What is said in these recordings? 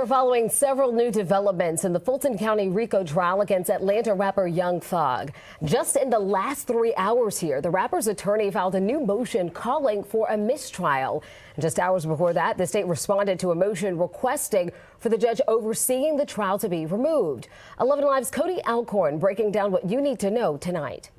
are following several new developments in the Fulton County RICO trial against Atlanta rapper Young Thug. Just in the last 3 hours here, the rapper's attorney filed a new motion calling for a mistrial. Just hours before that, the state responded to a motion requesting for the judge overseeing the trial to be removed. 11 Live's Cody Alcorn breaking down what you need to know tonight.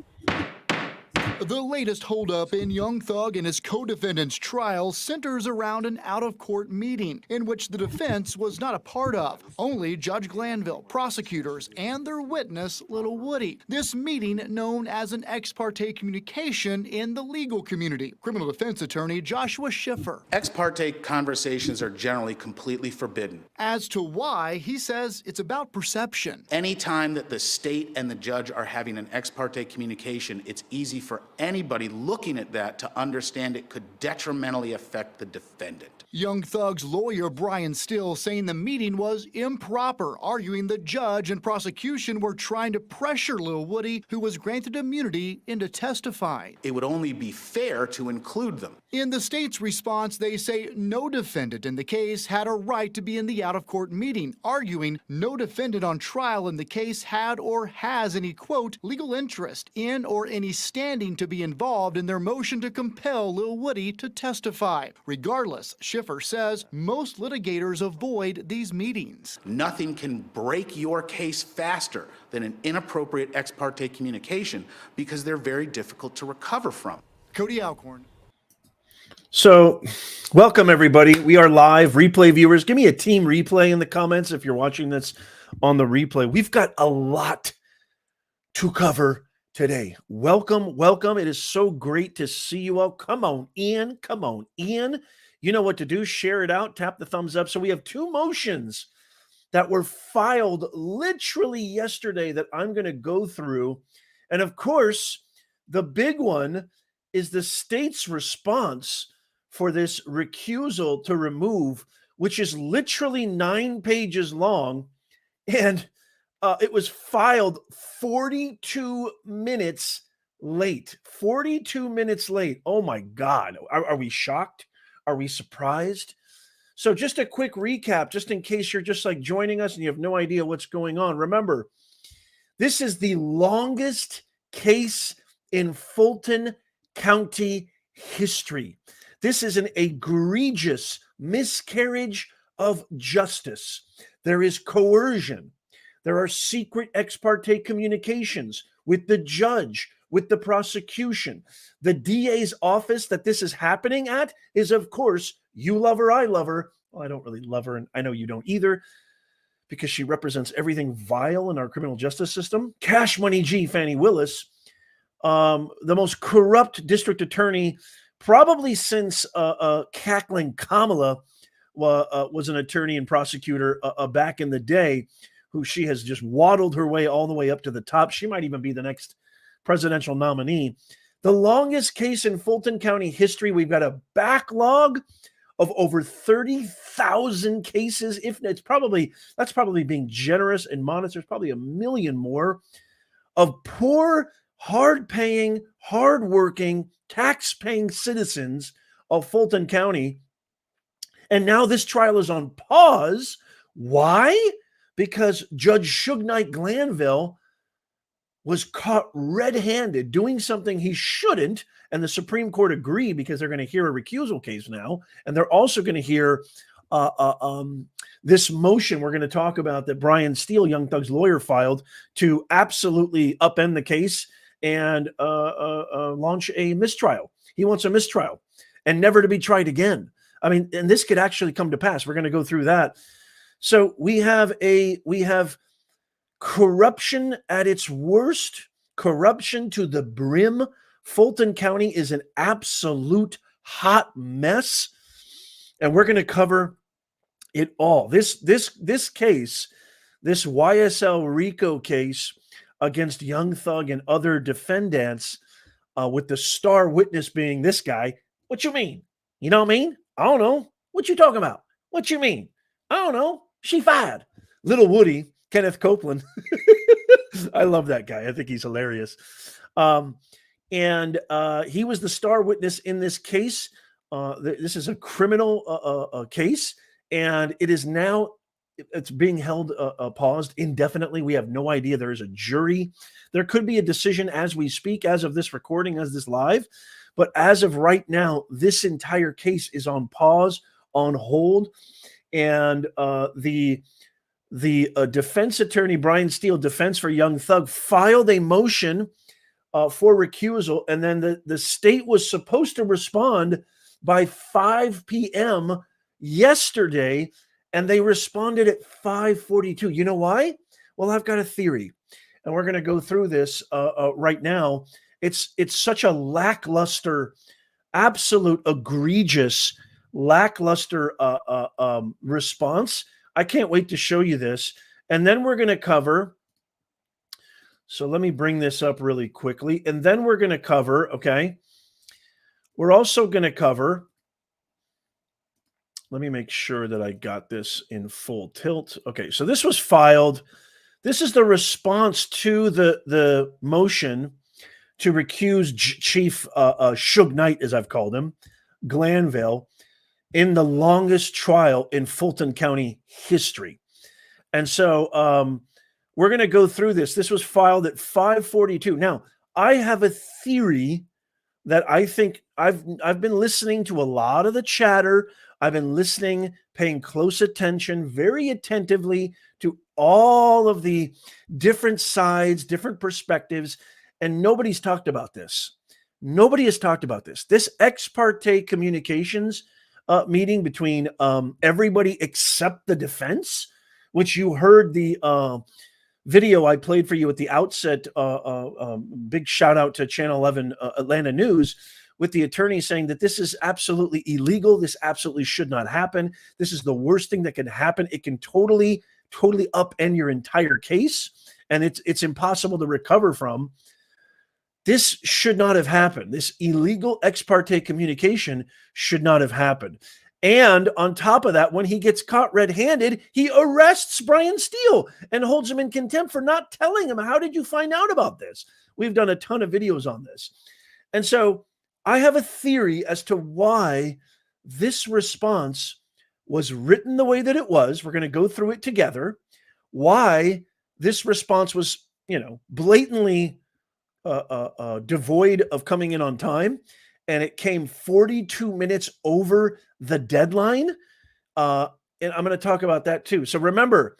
The latest holdup in Young Thug and his co-defendant's trial centers around an out-of-court meeting in which the defense was not a part of. Only Judge Glanville, prosecutors, and their witness, Little Woody. This meeting known as an ex-parte communication in the legal community. Criminal defense attorney Joshua Schiffer. Ex-parte conversations are generally completely forbidden. As to why, he says it's about perception. Anytime that the state and the judge are having an ex-parte communication, it's easy for anybody looking at that to understand it could detrimentally affect the defendant. Young Thug's lawyer, Brian Steele, saying the meeting was improper, arguing the judge and prosecution were trying to pressure Lil Woody, who was granted immunity, into testifying. It would only be fair to include them. In the state's response, they say no defendant in the case had a right to be in the out-of-court meeting, arguing no defendant on trial in the case had or has any, quote, legal interest in or any standing to be involved in their motion to compel Lil Woody to testify. Regardless, Schiffer says most litigators avoid these meetings. Nothing can break your case faster than an inappropriate ex parte communication because they're very difficult to recover from. Cody Alcorn. So, welcome everybody. We are live. Replay viewers, give me a team replay in the comments if you're watching this on the replay. We've got a lot to cover today. Welcome, welcome. It is so great to see you all. Come on in, come on in. You know what to do. Share it out. Tap the thumbs up. So we have two motions that were filed literally yesterday that I'm going to go through. And of course, the big one is the state's response for this recusal to remove, which is literally 9 pages long. And it was filed 42 minutes late. 42 minutes late. Oh my God. Are we shocked? Are we surprised? So just a quick recap, just in case you're just like joining us and you have no idea what's going on. Remember, this is the longest case in Fulton County history. This is an egregious miscarriage of justice. There is coercion. There are secret ex parte communications with the judge, with the prosecution. The DA's office that this is happening at is, of course, you love her, I love her. Well, I don't really love her, and I know you don't either, because she represents everything vile in our criminal justice system. Cash Money G, Fani Willis, the most corrupt district attorney probably since cackling Kamala was an attorney and prosecutor back in the day, who she has just waddled her way all the way up to the top. She might even be the next presidential nominee. The longest case in Fulton County history. We've got a backlog of over 30,000 cases. That's probably being generous and modest. There's probably 1 million more of poor, hard-paying, hard-working, tax-paying citizens of Fulton County. And now this trial is on pause. Why? Because Judge Suge Knight Glanville was caught red-handed doing something he shouldn't, and the Supreme Court agreed because they're going to hear a recusal case now, and they're also going to hear this motion we're going to talk about that Brian Steele, Young Thug's lawyer, filed to absolutely upend the case and launch a mistrial. He wants a mistrial and never to be tried again. I mean, and this could actually come to pass. We're going to go through that. So we have corruption at its worst, corruption to the brim. Fulton County is an absolute hot mess, and we're going to cover it all. This case, this YSL RICO case against Young Thug and other defendants, with the star witness being this guy. What you mean? You know what I mean? I don't know. What you talking about? What you mean? I don't know. She fired. Little Woody, Kenneth Copeland. I love that guy. I think he's hilarious. And he was the star witness in this case. This is a criminal case, and it is now it's being held paused indefinitely. We have no idea. There is a jury. There could be a decision as we speak, as of this recording, as this live. But as of right now, this entire case is on pause, on hold. And the defense attorney, Brian Steele, defense for Young Thug, filed a motion for recusal. And then the state was supposed to respond by 5 p.m. yesterday, and they responded at 5:42. You know why? Well, I've got a theory, and we're going to go through this right now. It's such a lackluster, absolute egregious, lackluster response. I can't wait to show you this. And then we're going to cover, so let me bring this up really quickly. And then we're going to cover, okay, we're also going to cover, let me make sure that I got this in full tilt. Okay, so this was filed. This is the response to the motion to recuse Chief Suge Knight, as I've called him, Glanville, in the longest trial in Fulton County history. And so we're going to go through this. This was filed at 5:42. Now, I have a theory that I think I've been listening to a lot of the chatter. I've been listening, paying close attention, very attentively to all of the different sides, different perspectives, and nobody's talked about this. Nobody has talked about this. This ex parte communications meeting between everybody except the defense, which you heard the video I played for you at the outset. Big shout out to Channel 11 Atlanta News, with the attorney saying that this is absolutely illegal. This absolutely should not happen. This is the worst thing that can happen. It can totally upend your entire case, and it's impossible to recover from. This should not have happened. This illegal ex parte communication should not have happened. And on top of that, when he gets caught red-handed, he arrests Brian Steele and holds him in contempt for not telling him, how did you find out about this? We've done a ton of videos on this. And so I have a theory as to why this response was written the way that it was. We're going to go through it together. Why this response was, blatantly devoid of coming in on time, and it came 42 minutes over the deadline. And I'm going to talk about that too. So remember,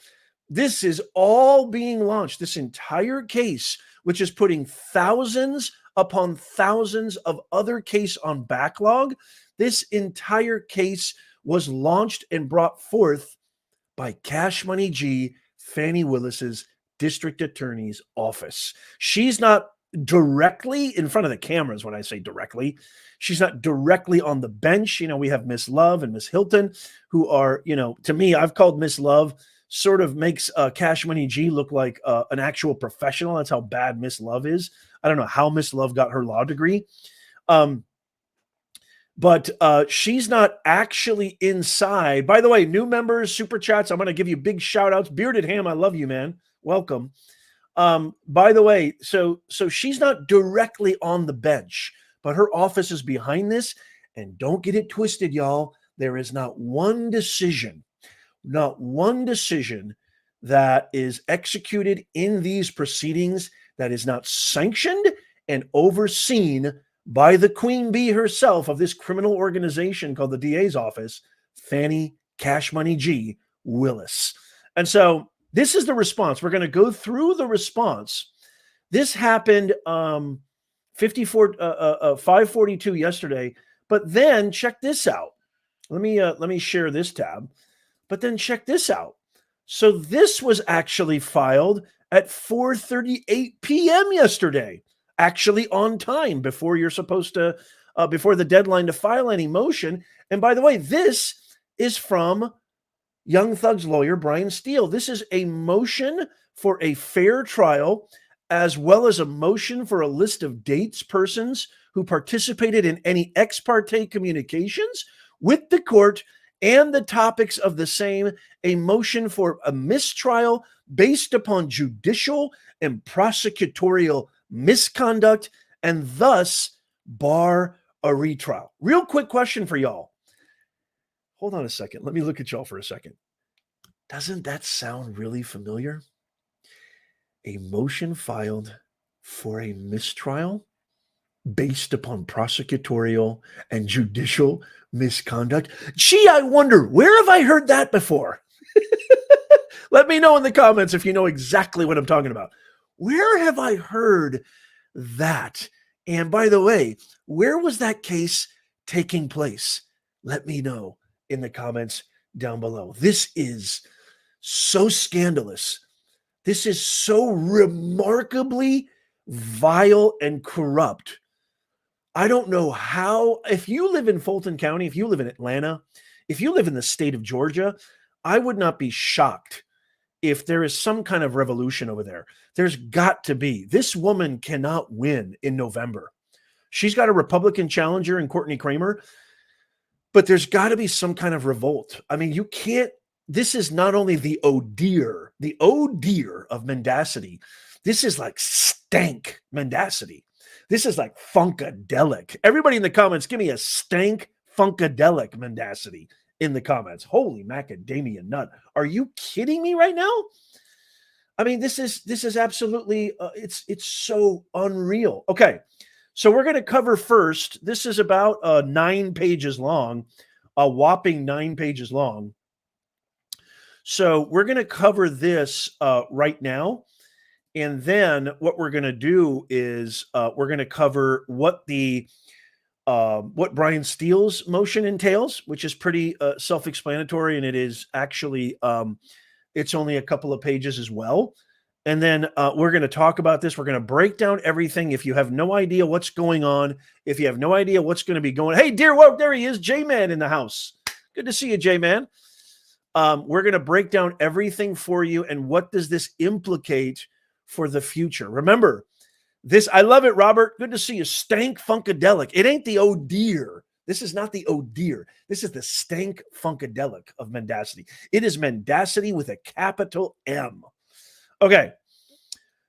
this is all being launched, this entire case, which is putting thousands upon thousands of other cases on backlog. This entire case was launched and brought forth by Cash Money G, Fani Willis's district attorney's office. She's not directly in front of the cameras. When I say directly, she's not directly on the bench. We have Miss Love and Miss Hilton, who are, to me, I've called Miss Love sort of makes Cash Money G look like an actual professional. That's how bad Miss Love is. I don't know how Miss Love got her law degree. But she's not actually inside. By the way, new members, super chats, I'm going to give you big shout outs. Bearded Ham, I love you, man. Welcome. By the way, so she's not directly on the bench, but her office is behind this. And don't get it twisted, y'all. There is not one decision that is executed in these proceedings that is not sanctioned and overseen by the queen bee herself of this criminal organization called the DA's office, Fani Cash Money G Willis. And so this is the response. We're going to go through the response. This happened 5:42 yesterday. But then check this out. Let me share this tab. But then check this out. So this was actually filed at 4:38 p.m. yesterday, actually on time before you're supposed to, before the deadline to file any motion. And by the way, this is from Young Thug's lawyer, Brian Steele. This is a motion for a fair trial, as well as a motion for a list of dates, persons who participated in any ex parte communications with the court and the topics of the same, a motion for a mistrial based upon judicial and prosecutorial misconduct, and thus bar a retrial. Real quick question for y'all. Hold on a second. Let me look at y'all for a second. Doesn't that sound really familiar? A motion filed for a mistrial based upon prosecutorial and judicial misconduct. Gee, I wonder, where have I heard that before? Let me know in the comments if you know exactly what I'm talking about. Where have I heard that? And by the way, where was that case taking place? Let me know in the comments down below. This is so scandalous. This is so remarkably vile and corrupt. I don't know how, if you live in Fulton County, if you live in Atlanta, if you live in the state of Georgia, I would not be shocked if there is some kind of revolution over there. There's got to be. This woman cannot win in November. She's got a Republican challenger in Courtney Kramer, but there's got to be some kind of revolt. I mean, you can't, this is not only the oh dear of mendacity. This is like stank mendacity. This is like funkadelic. Everybody in the comments, give me a stank funkadelic mendacity in the comments. Holy macadamia nut. Are you kidding me right now? I mean, this is absolutely, it's so unreal. Okay, so we're going to cover first. This is about 9 pages long, a whopping 9 pages long. So we're going to cover this right now. And then what we're going to do is we're going to cover what Brian Steele's motion entails, which is pretty self-explanatory, and it is actually it's only a couple of pages as well. And then we're going to talk about this. We're going to break down everything. If you have no idea what's going on, if you have no idea what's going to be going, hey, dear, whoa, there he is, J-Man in the house. Good to see you, J-Man. We're going to break down everything for you, and what does this implicate for the future. Remember, this, I love it, Robert. Good to see you. Stank funkadelic. It ain't the oh dear. This is not the oh dear. This is the stank funkadelic of mendacity. It is mendacity with a capital M. Okay,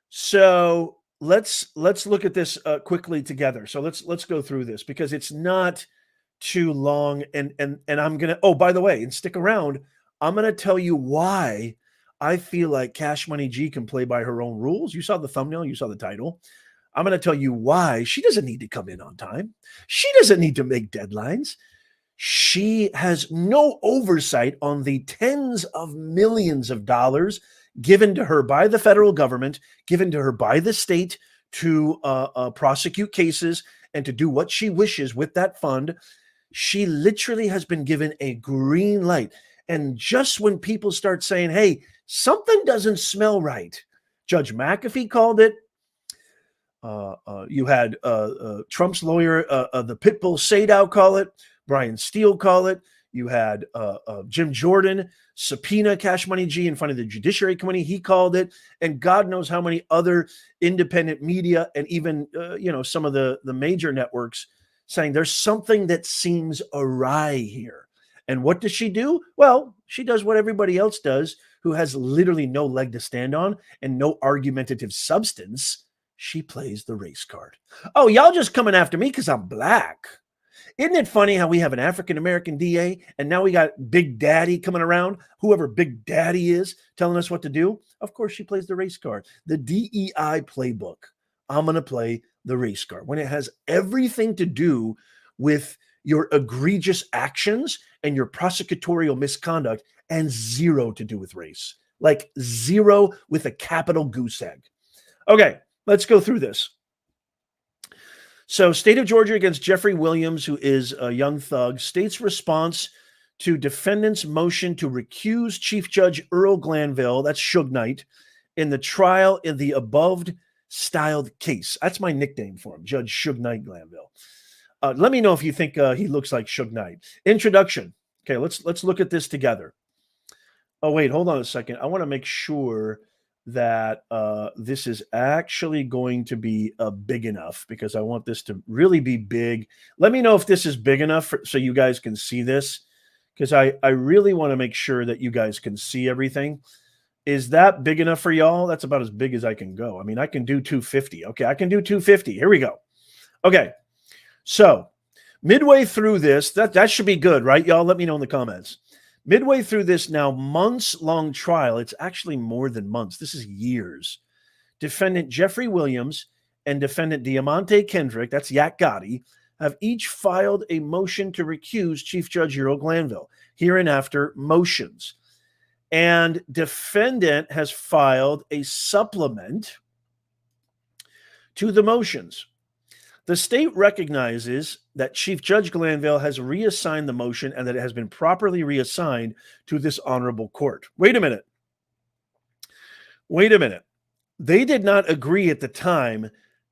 so let's look at this quickly together. So let's go through this because it's not too long. And I'm gonna. Oh, by the way, and stick around. I'm gonna tell you why I feel like Cash Money G can play by her own rules. You saw the thumbnail, you saw the title. I'm going to tell you why she doesn't need to come in on time. She doesn't need to make deadlines. She has no oversight on the tens of millions of dollars given to her by the federal government, given to her by the state to prosecute cases and to do what she wishes with that fund. She literally has been given a green light. And just when people start saying, hey, something doesn't smell right, Judge McAfee called it. You had Trump's lawyer, the Pitbull Sadow, call it. Brian Steele call it. You had Jim Jordan subpoena Cash Money G in front of the Judiciary Committee. He called it. And God knows how many other independent media and even some of the major networks saying there's something that seems awry here. And what does she do? Well, she does what everybody else does who has literally no leg to stand on and no argumentative substance. She plays the race card. Oh, y'all just coming after me because I'm black. Isn't it funny how we have an African-American DA and now we got Big Daddy coming around, whoever Big Daddy is, telling us what to do? Of course, she plays the race card. The DEI playbook. I'm going to play the race card when it has everything to do with your egregious actions and your prosecutorial misconduct and zero to do with race. Like zero with a capital goose egg. Okay, let's go through this. So state of Georgia against Jeffrey Williams, who is a young thug. State's response to defendant's motion to recuse Chief Judge Earl Glanville, that's Suge Knight, in the trial in the above styled case. That's my nickname for him, Judge Suge Knight Glanville. Let me know if you think he looks like Suge Knight. Introduction. Okay, let's look at this together. Oh, wait, hold on a second. I want to make sure that this is actually going to be big enough because I want this to really be big. Let me know if this is big enough so you guys can see this because I really want to make sure that you guys can see everything. Is that big enough for y'all? That's about as big as I can go. I mean, I can do 250. Okay, I can do 250. Here we go. Okay. So midway through this, that should be good, right, y'all? Let me know in the comments. Midway through this now months-long trial, it's actually more than months. This is years. Defendant Jeffrey Williams and defendant Diamante Kendrick, that's Yak Gotti, have each filed a motion to recuse Chief Judge Earl Glanville, hereinafter motions. And defendant has filed a supplement to the motions. The state recognizes that Chief Judge Glanville has reassigned the motion and that it has been properly reassigned to this honorable court. Wait a minute. They did not agree at the time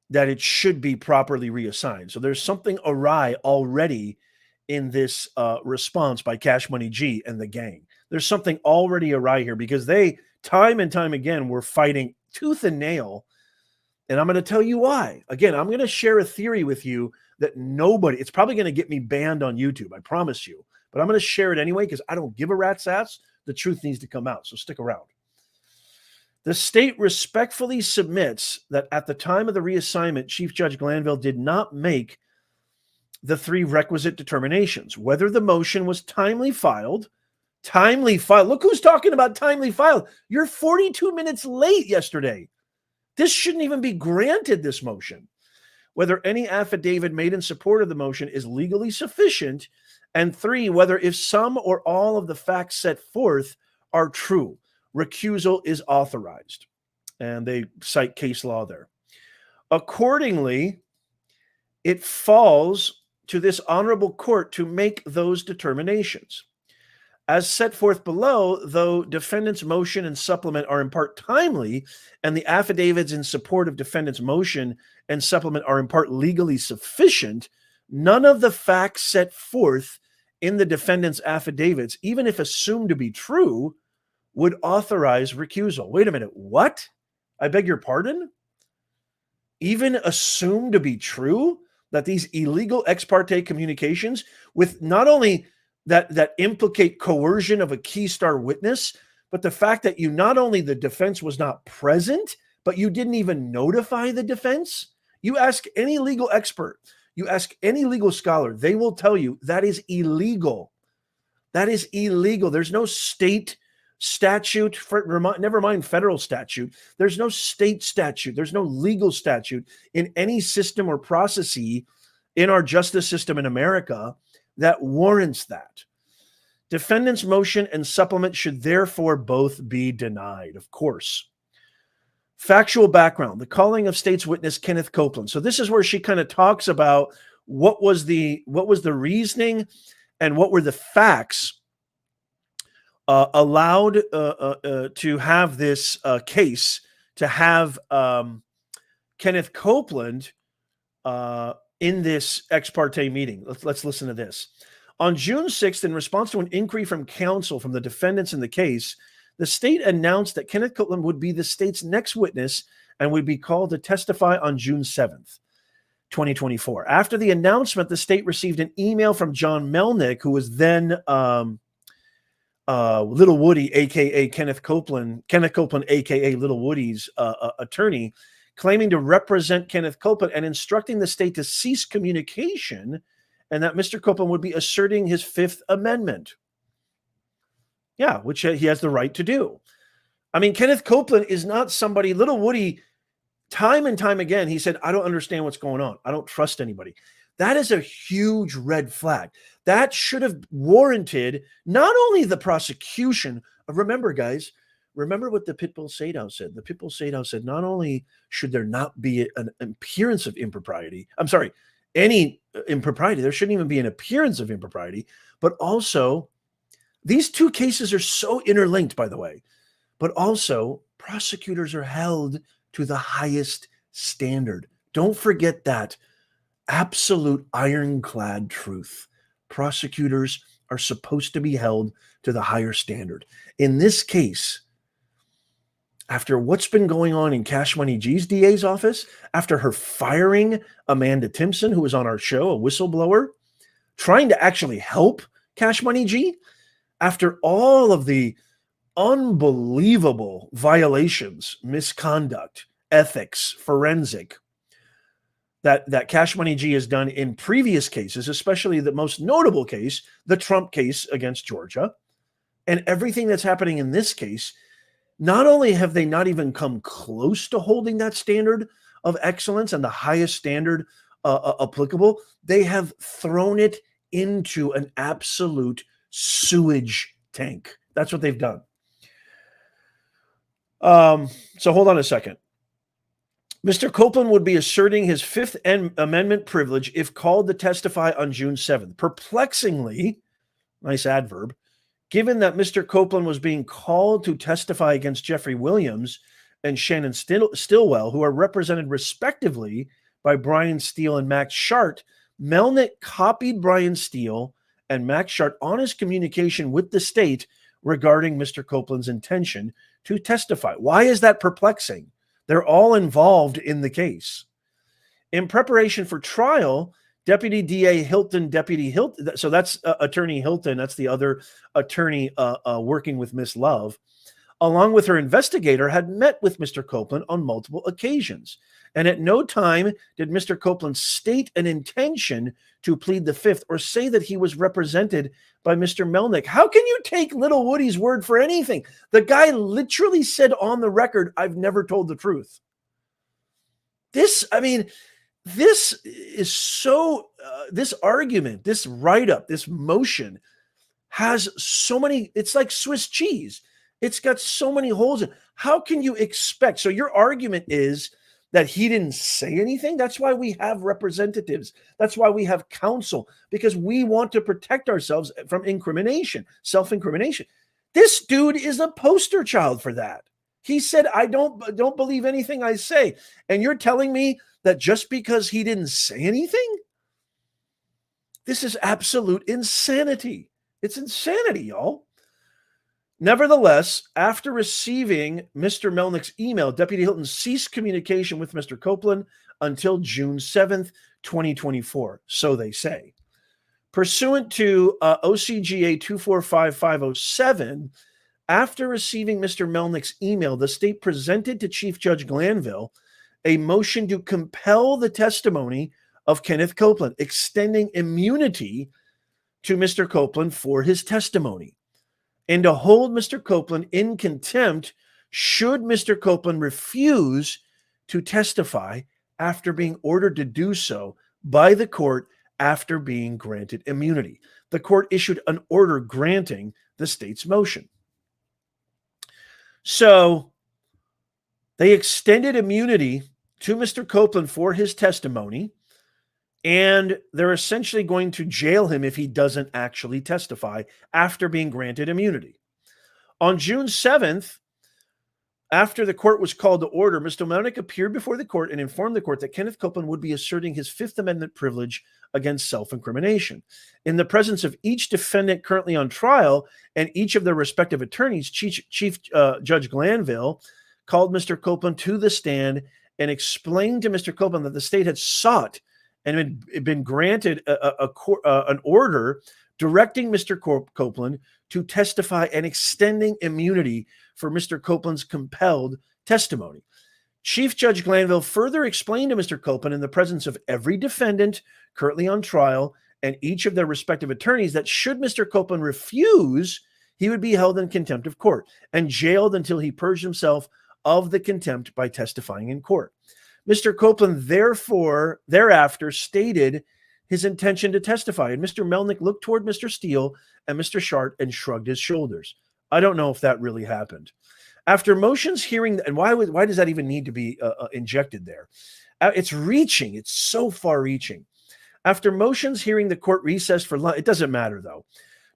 that it should be properly reassigned. So there's something awry already in this response by Cash Money G and the gang. There's something already awry here because they, time and time again, were fighting tooth and nail. And I'm going to tell you why. Again, I'm going to share a theory with you that it's probably going to get me banned on YouTube, I promise you. But I'm going to share it anyway because I don't give a rat's ass. The truth needs to come out, so stick around. The state respectfully submits that at the time of the reassignment, Chief Judge Glanville did not make the three requisite determinations. Whether the motion was timely filed. Look who's talking about timely filed. You're 42 minutes late yesterday. This shouldn't even be granted, this motion. Whether any affidavit made in support of the motion is legally sufficient. And 3, whether if some or all of the facts set forth are true. Recusal is authorized. And they cite case law there. Accordingly, it falls to this honorable court to make those determinations. As set forth below, though defendant's motion and supplement are in part timely, and the affidavits in support of defendant's motion and supplement are in part legally sufficient, none of the facts set forth in the defendant's affidavits, even if assumed to be true, would authorize recusal. Wait a minute, what? I beg your pardon? Even assumed to be true that these illegal ex parte communications with not only that implicate coercion of a key star witness, but the fact that not only the defense was not present, but you didn't even notify the defense. You ask any legal expert, you ask any legal scholar, they will tell you that is illegal. That is illegal. There's no state statute, never mind federal statute. There's no state statute. There's no legal statute in any system or process in our justice system in America that warrants that. Defendant's motion and supplement should therefore both be denied, of course. Factual background, the calling of state's witness Kenneth Copeland. So this is where she kind of talks about what was the reasoning and what were the facts allowed to have this case, to have Kenneth Copeland in this ex parte meeting. Let's listen to this. On June 6th, in response to an inquiry from counsel from the defendants in the case, the state announced that Kenneth Copeland would be the state's next witness and would be called to testify on June 7th, 2024. After the announcement, the state received an email from John Melnick, who was then Little Woody, a.k.a. Kenneth Copeland, a.k.a. Little Woody's attorney, claiming to represent Kenneth Copeland and instructing the state to cease communication and that Mr. Copeland would be asserting his Fifth Amendment. Yeah, which he has the right to do. I mean, Kenneth Copeland is not somebody, Little Woody, time and time again, he said, I don't understand what's going on. I don't trust anybody. That is a huge red flag. That should have warranted not only the prosecution. Remember, guys, remember what the Pitbull Sadow said. The Pitbull Sadow said, not only should there not be an appearance of impropriety, any impropriety, there shouldn't even be an appearance of impropriety, but also these two cases are so interlinked, by the way, but also prosecutors are held to the highest standard. Don't forget that absolute ironclad truth. Prosecutors are supposed to be held to the higher standard. In this case, after what's been going on in Cash Money G's DA's office, after her firing Amanda Timpson, who was on our show, a whistleblower, trying to actually help Cash Money G, after all of the unbelievable violations, misconduct, ethics, forensic, that Cash Money G has done in previous cases, especially the most notable case, the Trump case against Georgia, And everything that's happening in this case, not only have they not even come close to holding that standard of excellence and the highest standard applicable, they have thrown it into an absolute sewage tank. That's what they've done. So hold on a second. Mr. Copeland would be asserting his Fifth Amendment privilege if called to testify on June 7th. Perplexingly, nice adverb, given that Mr. Copeland was being called to testify against Jeffrey Williams and Shannon Stillwell, who are represented respectively by Brian Steele and Max Shart, Melnick copied Brian Steele and Max Shart on his communication with the state regarding Mr. Copeland's intention to testify. Why is that perplexing? They're all involved in the case. In preparation for trial, Deputy DA Hilton, so that's Attorney Hilton, that's the other attorney working with Miss Love, along with her investigator, had met with Mr. Copeland on multiple occasions. And at no time did Mr. Copeland state an intention to plead the Fifth or say that he was represented by Mr. Melnick. How can you take little Woody's word for anything? The guy literally said on the record, "I've never told the truth." This is so, this argument, this write-up, this motion has so many, it's like Swiss cheese. It's got so many holes in it. How can you expect? So your argument is that he didn't say anything? That's why we have representatives. That's why we have counsel, because we want to protect ourselves from incrimination, self-incrimination. This dude is a poster child for that. He said, "I don't believe anything I say." And you're telling me that just because he didn't say anything? This is absolute insanity. It's insanity, y'all. Nevertheless, after receiving Mr. Melnick's email, Deputy Hilton ceased communication with Mr. Copeland until June 7th, 2024, so they say. Pursuant to OCGA 245507, after receiving Mr. Melnick's email, the state presented to Chief Judge Glanville a motion to compel the testimony of Kenneth Copeland, extending immunity to Mr. Copeland for his testimony, and to hold Mr. Copeland in contempt should Mr. Copeland refuse to testify after being ordered to do so by the court after being granted immunity. The court issued an order granting the state's motion. So they extended immunity to Mr. Copeland for his testimony, and they're essentially going to jail him if he doesn't actually testify after being granted immunity. On June 7th, after the court was called to order, Mr. Melnick appeared before the court and informed the court that Kenneth Copeland would be asserting his Fifth Amendment privilege against self-incrimination. In the presence of each defendant currently on trial and each of their respective attorneys, Chief Judge Glanville called Mr. Copeland to the stand and explained to Mr. Copeland that the state had sought and had been granted an order directing Mr. Copeland to testify and extending immunity for Mr. Copeland's compelled testimony. Chief Judge Glanville further explained to Mr. Copeland in the presence of every defendant currently on trial and each of their respective attorneys that should Mr. Copeland refuse, he would be held in contempt of court and jailed until he purged himself of the contempt by testifying in court. Mr. Copeland thereafter stated his intention to testify, and Mr. Melnick looked toward Mr. Steele and Mr. Shart and shrugged his shoulders. I don't know if that really happened. After motions hearing, and why does that even need to be injected there? It's reaching. It's so far reaching. After motions hearing, the court recessed for lunch. It doesn't matter, though.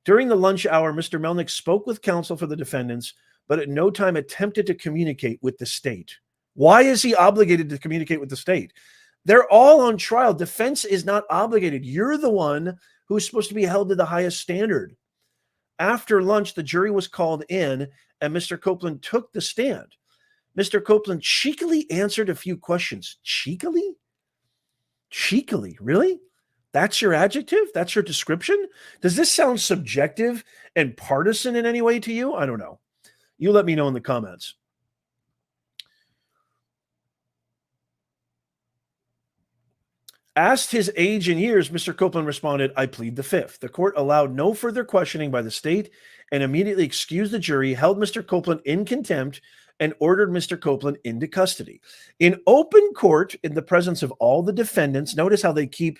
During the lunch hour, Mr. Melnick spoke with counsel for the defendants, but at no time attempted to communicate with the state. Why is he obligated to communicate with the state? They're all on trial. Defense is not obligated. You're the one who's supposed to be held to the highest standard. After lunch, the jury was called in, and Mr. Copeland took the stand. Mr. Copeland cheekily answered a few questions. Cheekily? Cheekily, really? That's your adjective? That's your description? Does this sound subjective and partisan in any way to you? I don't know. You let me know in the comments. Asked his age and years, Mr. Copeland responded, "I plead the fifth." The court allowed no further questioning by the state and immediately excused the jury, held Mr. Copeland in contempt, and ordered Mr. Copeland into custody. In open court, in the presence of all the defendants, notice how they keep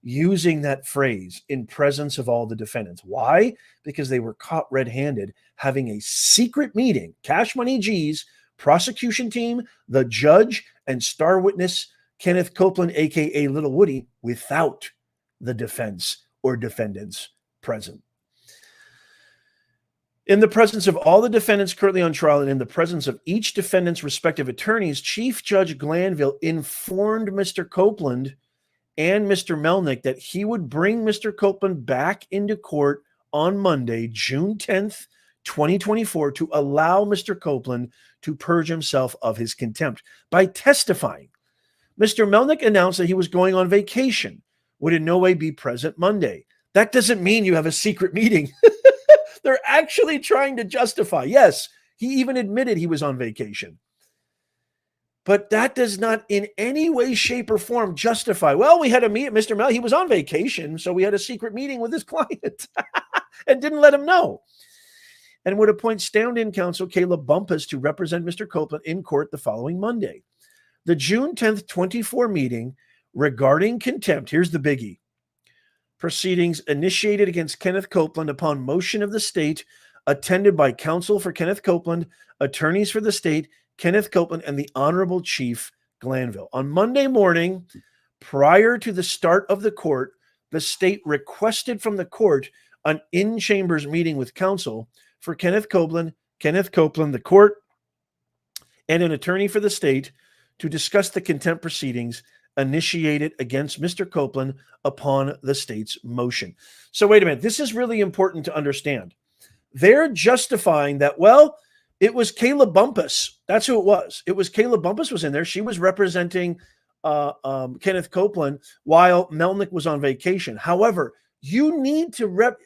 using that phrase, in presence of all the defendants. Why? Because they were caught red-handed having a secret meeting, cash money G's, prosecution team, the judge, and star witness Kenneth Copeland, aka Little Woody, without the defense or defendants present. In the presence of all the defendants currently on trial and in the presence of each defendant's respective attorneys, Chief Judge Glanville informed Mr. Copeland and Mr. Melnick that he would bring Mr. Copeland back into court on Monday, June 10th, 2024, to allow Mr. Copeland to purge himself of his contempt by testifying. Mr. Melnick announced that he was going on vacation, would in no way be present Monday. That doesn't mean you have a secret meeting. They're actually trying to justify. Yes, he even admitted he was on vacation. But that does not in any way, shape, or form justify, well, we had a meet, Mr. Mel, he was on vacation, so we had a secret meeting with his client and didn't let him know. And would appoint stand-in counsel Caleb Bumpus to represent Mr. Copeland in court the following Monday. The June 10th, 24 meeting regarding contempt, here's the biggie. Proceedings initiated against Kenneth Copeland upon motion of the state, attended by counsel for Kenneth Copeland, attorneys for the state, Kenneth Copeland, and the Honorable Chief Glanville. On Monday morning, prior to the start of the court, the state requested from the court an in-chambers meeting with counsel for Kenneth Copeland, the court, and an attorney for the state to discuss the contempt proceedings initiated against Mr. Copeland upon the state's motion. So wait a minute. This is really important to understand. They're justifying that, well, it was Caleb Bumpus. That's who it was. It was Caleb Bumpus was in there. She was representing Kenneth Copeland while Melnick was on vacation. However, you need to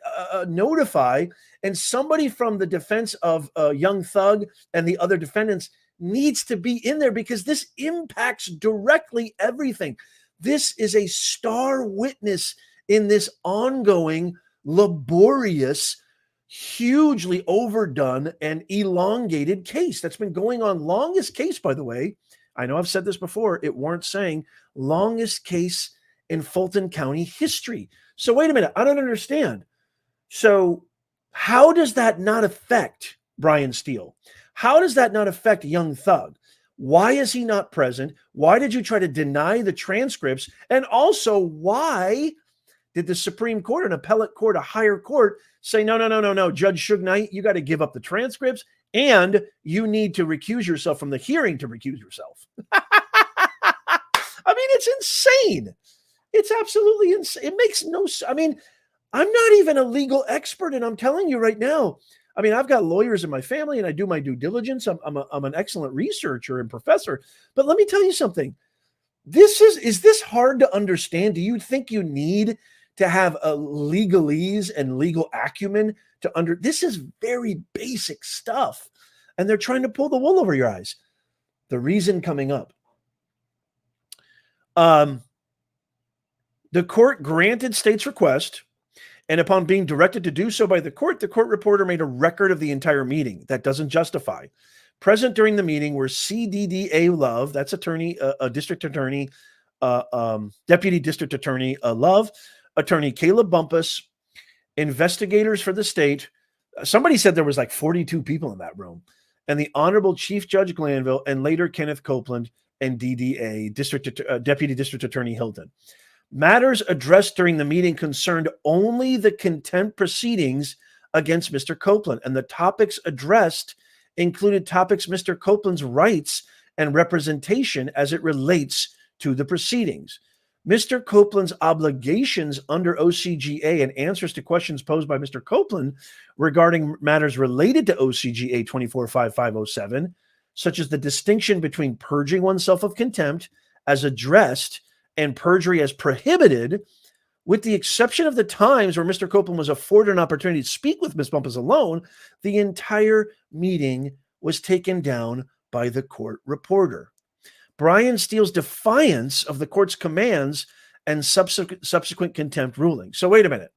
notify, and somebody from the defense of Young Thug and the other defendants needs to be in there because this impacts directly everything. This is a star witness in this ongoing, laborious, hugely overdone and elongated case that's been going on. Longest case, by the way. I know I've said this before. It warrants saying longest case in Fulton County history. So wait a minute. I don't understand. So how does that not affect Brian Steele? How does that not affect Young Thug? Why is he not present? Why did you try to deny the transcripts? And also, why did the Supreme Court, an appellate court, a higher court, say, no, Judge Suge Knight, you got to give up the transcripts and you need to recuse yourself from the hearing to recuse yourself? I mean, it's insane. It's absolutely insane. It makes no sense. I mean, I'm not even a legal expert, and I'm telling you right now, I mean, I've got lawyers in my family and I do my due diligence. I'm an excellent researcher and professor. But let me tell you something. Is this hard to understand? Do you think you need to have a legalese and legal acumen to this is very basic stuff. And they're trying to pull the wool over your eyes. The reason coming up. The court granted state's request. And upon being directed to do so by the court reporter made a record of the entire meeting. That doesn't justify. Present during the meeting were CDDA Love, that's attorney, district attorney, deputy district attorney Love, attorney Caleb Bumpus, investigators for the state. Somebody said there was like 42 people in that room. And the Honorable Chief Judge Glanville, and later Kenneth Copeland and DDA, Deputy District Attorney Hilton. Matters addressed during the meeting concerned only the contempt proceedings against Mr. Copeland, and the topics addressed included topics Mr. Copeland's rights and representation as it relates to the proceedings. Mr. Copeland's obligations under OCGA and answers to questions posed by Mr. Copeland regarding matters related to OCGA 245507, such as the distinction between purging oneself of contempt as addressed and perjury as prohibited, with the exception of the times where Mr. Copeland was afforded an opportunity to speak with Ms. Bumpus alone, the entire meeting was taken down by the court reporter. Brian Steele's defiance of the court's commands and subsequent contempt ruling. So wait a minute.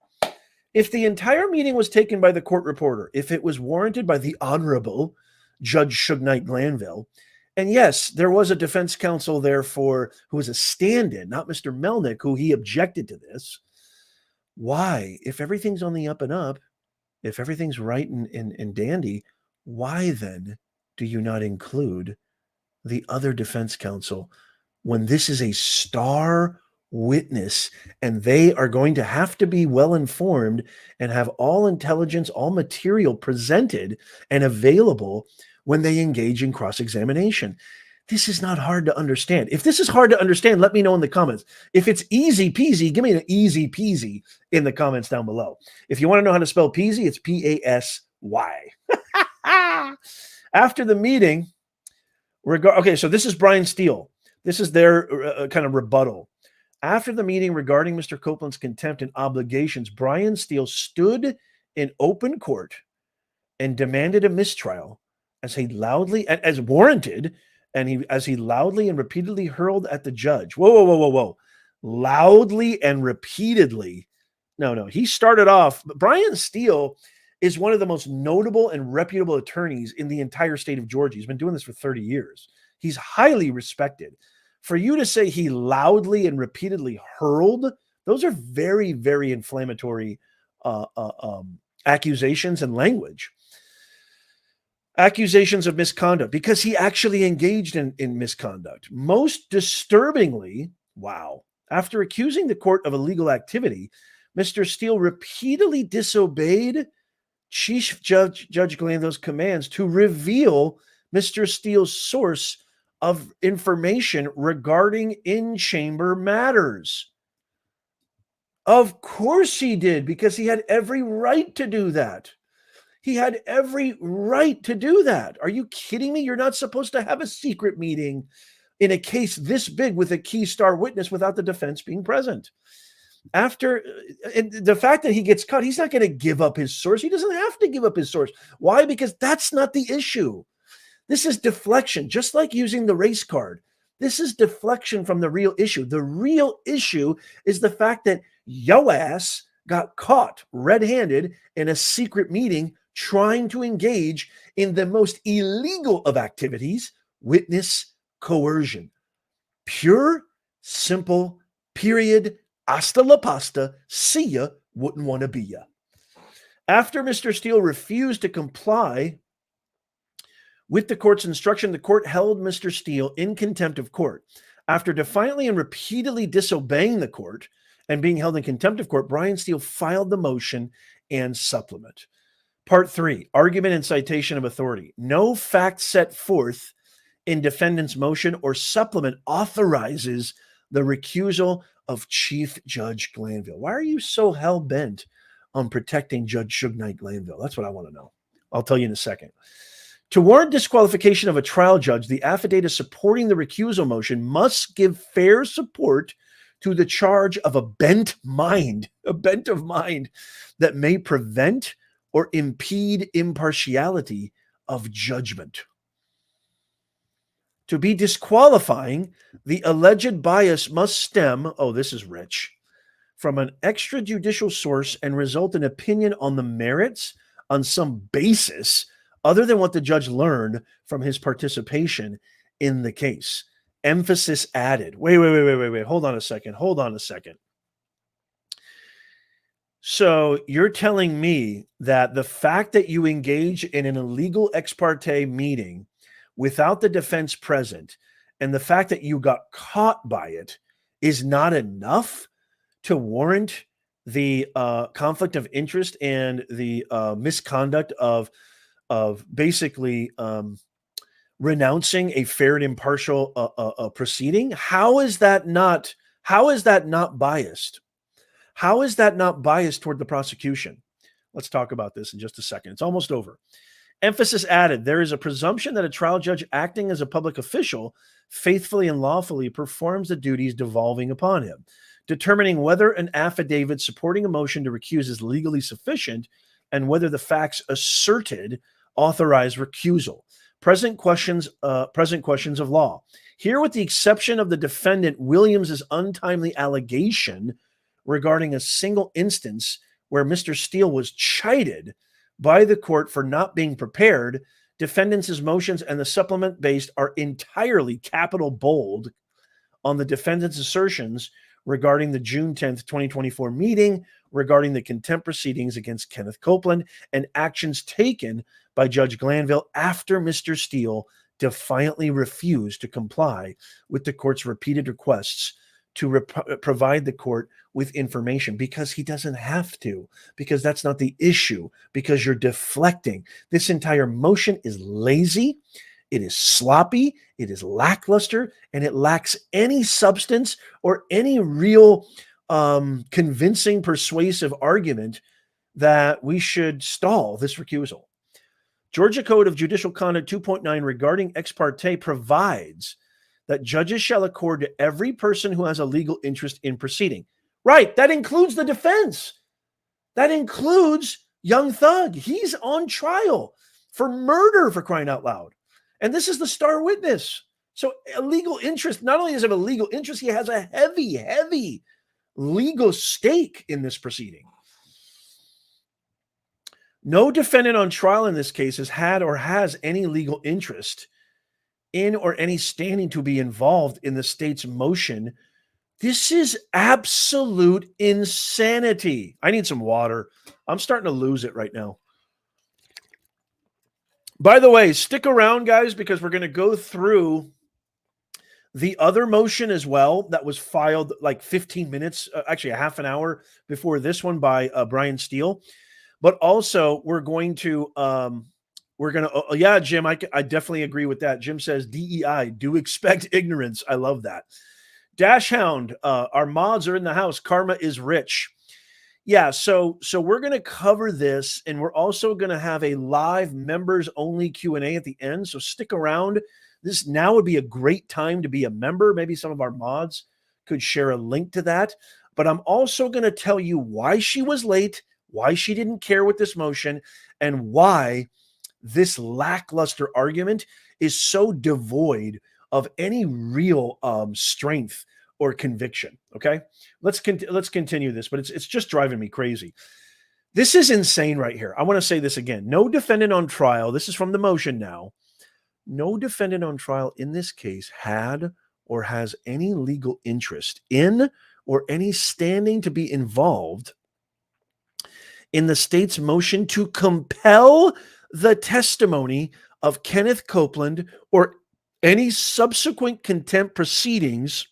If the entire meeting was taken by the court reporter, if it was warranted by the Honorable Judge Suge Glanville, and yes, there was a defense counsel there who was a stand-in, not Mr. Melnick, who he objected to this. Why, if everything's on the up and up, if everything's right and dandy, why then do you not include the other defense counsel when this is a star witness and they are going to have to be well informed and have all intelligence, all material presented and available when they engage in cross-examination? This is not hard to understand. If this is hard to understand, let me know in the comments. If it's easy peasy, give me an easy peasy in the comments down below. If you want to know how to spell peasy, it's P-A-S-Y. After the meeting, okay, so this is Brian Steele. This is their kind of rebuttal. After the meeting regarding Mr. Copeland's contempt and obligations, Brian Steele stood in open court and demanded a mistrial as he loudly, as warranted, as he loudly and repeatedly hurled at the judge. Whoa. Loudly and repeatedly. No. He started off, Brian Steele is one of the most notable and reputable attorneys in the entire state of Georgia. He's been doing this for 30 years. He's highly respected. For you to say he loudly and repeatedly hurled, those are very, very inflammatory accusations and language. Accusations of misconduct, because he actually engaged in misconduct. Most disturbingly, after accusing the court of illegal activity, Mr. Steele repeatedly disobeyed Chief Judge Glanville's commands to reveal Mr. Steele's source of information regarding in-chamber matters. Of course he did, because he had every right to do that. He had every right to do that. Are you kidding me? You're not supposed to have a secret meeting in a case this big with a key star witness without the defense being present. After the fact that he gets caught, he's not going to give up his source. He doesn't have to give up his source. Why? Because that's not the issue. This is deflection, just like using the race card. This is deflection from the real issue. The real issue is the fact that yo ass got caught red-handed in a secret meeting trying to engage in the most illegal of activities, witness coercion. Pure, simple, period, hasta la pasta, see ya, wouldn't want to be ya. After Mr. Steele refused to comply with the court's instruction, the court held Mr. Steele in contempt of court. After defiantly and repeatedly disobeying the court and being held in contempt of court, Brian Steele filed the motion and supplement. Part 3, argument and citation of authority. No fact set forth in defendant's motion or supplement authorizes the recusal of Chief Judge Glanville. Why are you so hell-bent on protecting Judge Suge Knight Glanville? That's what I want to know. I'll tell you in a second. To warrant disqualification of a trial judge, the affidavit supporting the recusal motion must give fair support to the charge of a bent of mind that may prevent or impede impartiality of judgment. To be disqualifying, the alleged bias must stem, this is rich, from an extrajudicial source and result in opinion on the merits on some basis other than what the judge learned from his participation in the case. Emphasis added. Wait. Hold on a second. So you're telling me that the fact that you engage in an illegal ex parte meeting without the defense present and the fact that you got caught by it is not enough to warrant the conflict of interest and the misconduct of basically renouncing a fair and impartial proceeding? How is that not biased? How is that not biased toward the prosecution? Let's talk about this in just a second. It's almost over. Emphasis added. There is a presumption that a trial judge acting as a public official faithfully and lawfully performs the duties devolving upon him. Determining whether an affidavit supporting a motion to recuse is legally sufficient and whether the facts asserted authorize recusal. present questions of law. Here, with the exception of the defendant Williams's untimely allegation regarding a single instance where Mr. Steele was chided by the court for not being prepared, defendants' motions and the supplement based are entirely capital bold on the defendant's assertions regarding the June 10th, 2024 meeting regarding the contempt proceedings against Kenneth Copeland and actions taken by Judge Glanville after Mr. Steele defiantly refused to comply with the court's repeated requests to provide the court with information, because he doesn't have to, because that's not the issue, because you're deflecting. This entire motion is lazy, it is sloppy, it is lackluster, and it lacks any substance or any real convincing, persuasive argument that we should stall this recusal. Georgia Code of Judicial Conduct 2.9 regarding ex parte provides that judges shall accord to every person who has a legal interest in proceeding. Right, that includes the defense. That includes young Thug. He's on trial for murder, for crying out loud. And this is the star witness. So a legal interest, not only does he have a legal interest, he has a heavy, heavy legal stake in this proceeding. No defendant on trial in this case has had or has any legal interest in or any standing to be involved in the state's motion. This is absolute insanity. I need some water. I'm starting to lose it right now. By the way, stick around, guys, because we're going to go through the other motion as well that was filed like 15 minutes, actually a half an hour before this one by Brian Steele. But also we're going to, yeah, Jim, I definitely agree with that. Jim says DEI, do expect ignorance. I love that. Dash Hound, our mods are in the house. Karma is rich. Yeah, so we're going to cover this, and we're also going to have a live members-only Q&A at the end, so stick around. This now would be a great time to be a member. Maybe some of our mods could share a link to that. But I'm also going to tell you why she was late, why she didn't care with this motion, and why this lackluster argument is so devoid of any real strength or conviction. Okay, let's continue this, but it's just driving me crazy. This is insane right here. I want to say this again. No defendant on trial. This is from the motion now. No defendant on trial in this case had or has any legal interest in or any standing to be involved in the state's motion to compel the testimony of Kenneth Copeland or any subsequent contempt proceedings,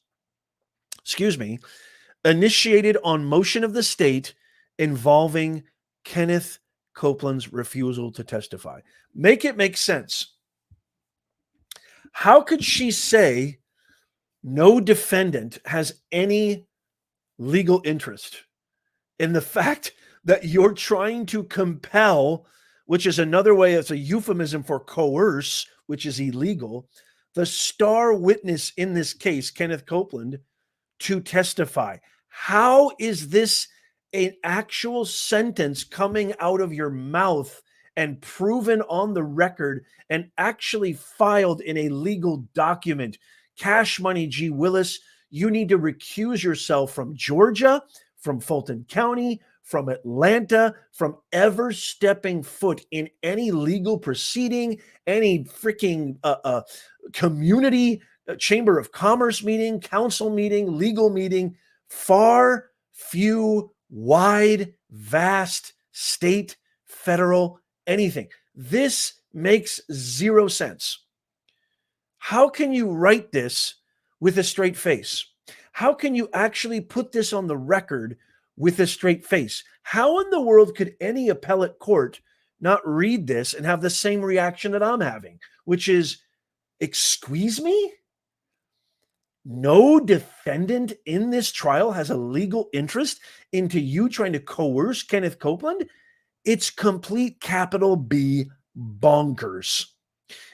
initiated on motion of the state involving Kenneth Copeland's refusal to testify. Make it make sense. How could she say no defendant has any legal interest in the fact that you're trying to compel, which is another way, it's a euphemism for coerce, which is illegal, the star witness in this case, Kenneth Copeland, to testify? How is this an actual sentence coming out of your mouth and proven on the record and actually filed in a legal document? Cash Money G. Willis, you need to recuse yourself from Georgia, from Fulton County, from Atlanta, from ever stepping foot in any legal proceeding, any freaking community, chamber of commerce meeting, council meeting, legal meeting, far, few, wide, vast, state, federal, anything. This makes zero sense. How can you write this with a straight face? How can you actually put this on the record with a straight face? How in the world could any appellate court not read this and have the same reaction that I'm having, which is, excuse me? No defendant in this trial has a legal interest into you trying to coerce Kenneth Copeland? It's complete capital B bonkers.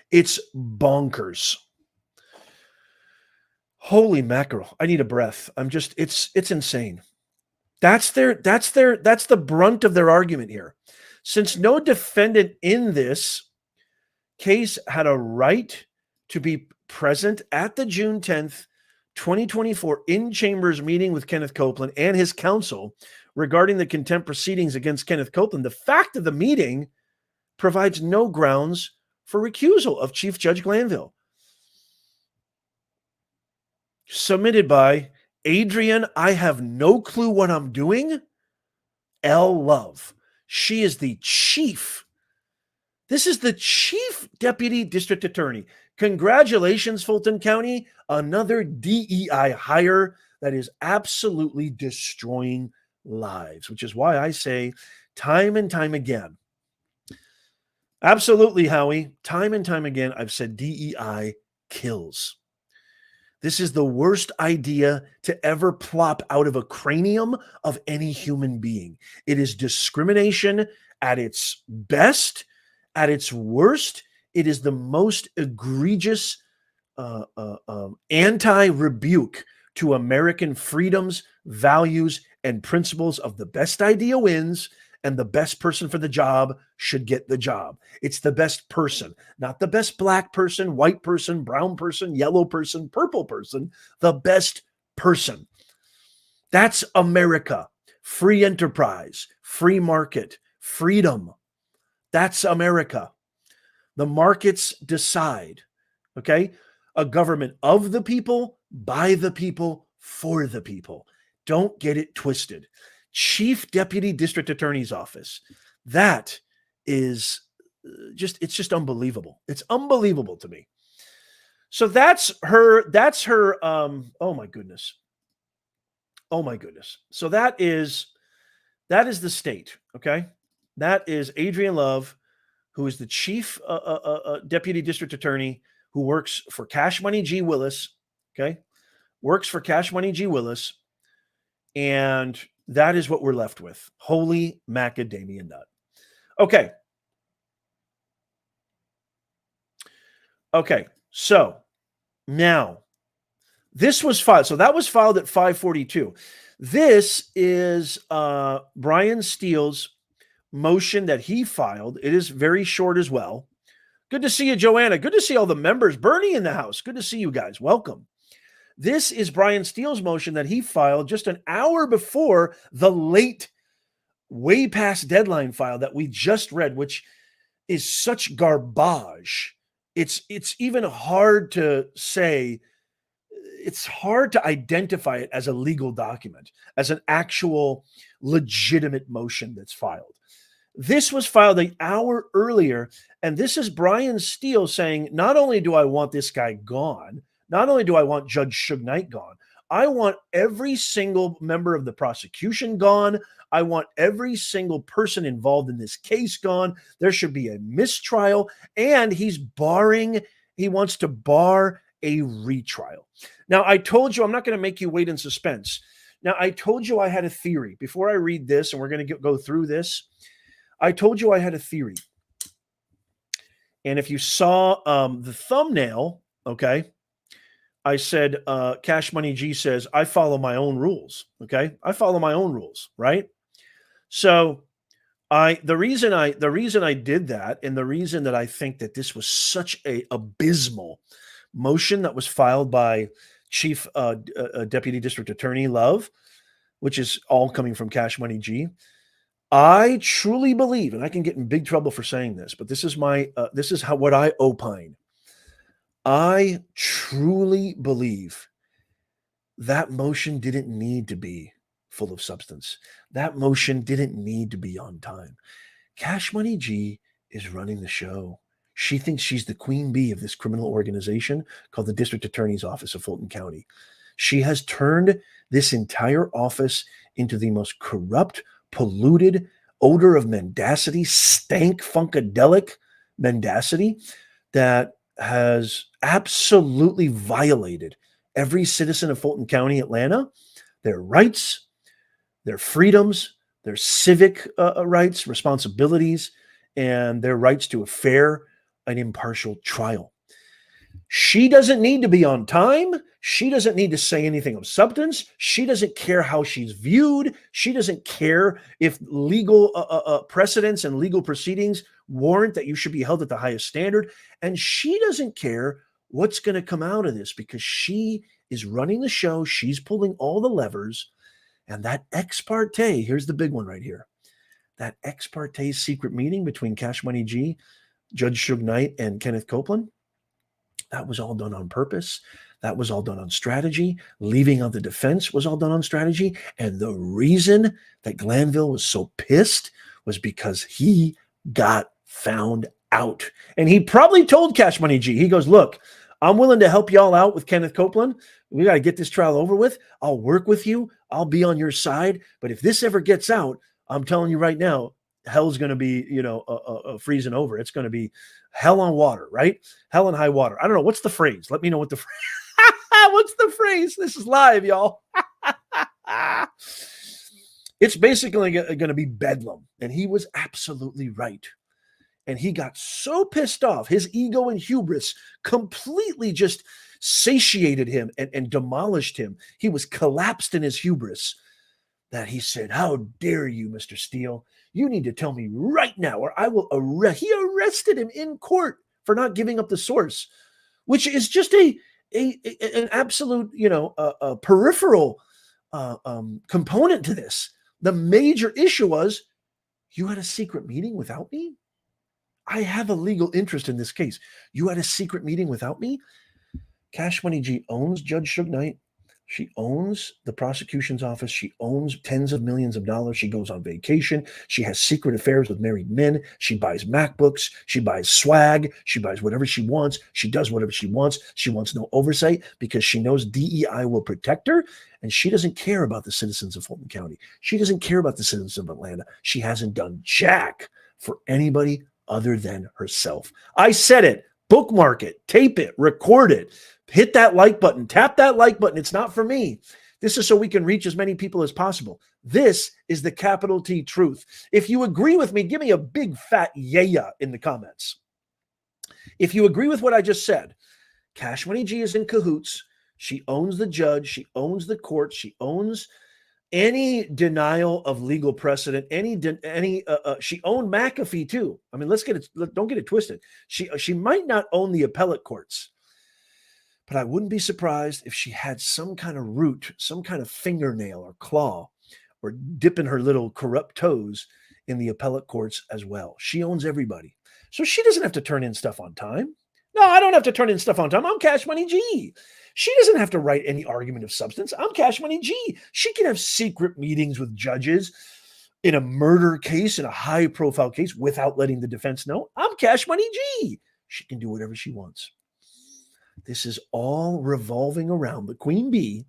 It's bonkers. Holy mackerel. I need a breath. It's insane. That's the brunt of their argument here. Since no defendant in this case had a right to be present at the June 10th, 2024 in-chambers meeting with Kenneth Copeland and his counsel regarding the contempt proceedings against Kenneth Copeland. The fact of the meeting provides no grounds for recusal of Chief Judge Glanville. Submitted by Adrian, I have no clue what I'm doing, L. Love. She is the chief. This is the chief deputy district attorney. Congratulations, Fulton County. Another DEI hire that is absolutely destroying lives, which is why I say time and time again, absolutely, Howie, time and time again, I've said DEI kills. This is the worst idea to ever plop out of a cranium of any human being. It is discrimination at its best, at its worst. It is the most egregious anti-rebuke to American freedoms, values, and principles of the best idea wins, and the best person for the job should get the job. It's the best person, not the best black person, white person, brown person, yellow person, purple person, the best person. That's America. Free enterprise, free market, freedom. That's America. The markets decide, okay? A government of the people, by the people, for the people. Don't get it twisted. Chief Deputy District Attorney's Office. That is it's just unbelievable. It's unbelievable to me. So that's her, oh my goodness. Oh my goodness. So that is the state, okay? That is Adrian Love, who is the Chief Deputy District Attorney who works for Cash Money G. Willis, okay? Works for Cash Money G. Willis, and that is what we're left with. Holy macadamia nut. Okay. Okay. So now this was filed. So that was filed at 5:42. This is Brian Steele's motion that he filed. It is very short as well. Good to see you, Joanna. Good to see all the members. Bernie in the house. Good to see you guys. Welcome. This is Brian Steele's motion that he filed just an hour before the late, way past deadline file that we just read, which is such garbage. It's even hard to say. It's hard to identify it as a legal document, as an actual legitimate motion that's filed. This was filed an hour earlier, and this is Brian Steele saying, not only do I want this guy gone, not only do I want Judge Suge Knight gone, I want every single member of the prosecution gone. I want every single person involved in this case gone. There should be a mistrial, and he wants to bar a retrial. Now, I told you I'm not going to make you wait in suspense. Now, I told you I had a theory. Before I read this, and we're going to go through this, I told you I had a theory. And if you saw the thumbnail, okay, I said, Cash Money G says, I follow my own rules, okay? I follow my own rules, right? So the reason I did that, and the reason that I think that this was such a abysmal motion that was filed by Chief Deputy District Attorney Love, which is all coming from Cash Money G, I truly believe, and I can get in big trouble for saying this, but this is what I opine. I truly believe that motion didn't need to be full of substance. That motion didn't need to be on time. Cash Money G is running the show. She thinks she's the queen bee of this criminal organization called the District Attorney's Office of Fulton County. She has turned this entire office into the most corrupt, polluted, odor of mendacity, stank, funkadelic mendacity that has absolutely violated every citizen of Fulton County, Atlanta, their rights, their freedoms, their civic rights, responsibilities, and their rights to a fair and impartial trial. She doesn't need to be on time. She doesn't need to say anything of substance. She doesn't care how she's viewed. She doesn't care if legal precedents and legal proceedings warrant that you should be held at the highest standard. And she doesn't care what's going to come out of this because she is running the show. She's pulling all the levers. And that ex parte, here's the big one right here. That ex parte secret meeting between Cash Money G, Judge Suge Knight, and Kenneth Copeland, that was all done on purpose. That was all done on strategy. Leaving out the defense was all done on strategy. And the reason that Glanville was so pissed was because he got found out. And he probably told Cash Money G, he goes, look, I'm willing to help y'all out with Kenneth Copeland. We got to get this trial over with. I'll work with you. I'll be on your side. But if this ever gets out, I'm telling you right now, hell's going to be, freezing over. It's going to be hell on water, right? Hell on high water. I don't know. What's the phrase? Let me know what the phrase. What's the phrase? This is live, y'all. It's basically going to be bedlam. And he was absolutely right. And he got so pissed off. His ego and hubris completely just satiated him and demolished him. He was collapsed in his hubris that he said, how dare you, Mr. Steele? You need to tell me right now or I will arrest. He arrested him in court for not giving up the source, which is just an absolute, a peripheral component to this. The major issue was, you had a secret meeting without me? I have a legal interest in this case. You had a secret meeting without me? Cash Money G owns Judge Suge Knight. She owns the prosecution's office. She owns tens of millions of dollars. She goes on vacation. She has secret affairs with married men. She buys MacBooks. She buys swag. She buys whatever she wants. She does whatever she wants. She wants no oversight because she knows DEI will protect her. And she doesn't care about the citizens of Fulton County. She doesn't care about the citizens of Atlanta. She hasn't done jack for anybody other than herself. I said it. Bookmark it. Tape it. Record it. Hit that like button. Tap that like button. It's not for me. This is so we can reach as many people as possible. This is the capital T truth. If you agree with me, give me a big fat yeah in the comments. If you agree with what I just said, Cash Money G is in cahoots. She owns the judge. She owns the court. She owns any denial of legal precedent. She owned McAfee too. I mean, don't get it twisted. She might not own the appellate courts. But I wouldn't be surprised if she had some kind of root, some kind of fingernail or claw, or dipping her little corrupt toes in the appellate courts as well. She owns everybody. So she doesn't have to turn in stuff on time. No, I don't have to turn in stuff on time. I'm Cash Money G. She doesn't have to write any argument of substance. I'm Cash Money G. She can have secret meetings with judges in a murder case, in a high-profile case, without letting the defense know. I'm Cash Money G. She can do whatever she wants. This is all revolving around the Queen Bee,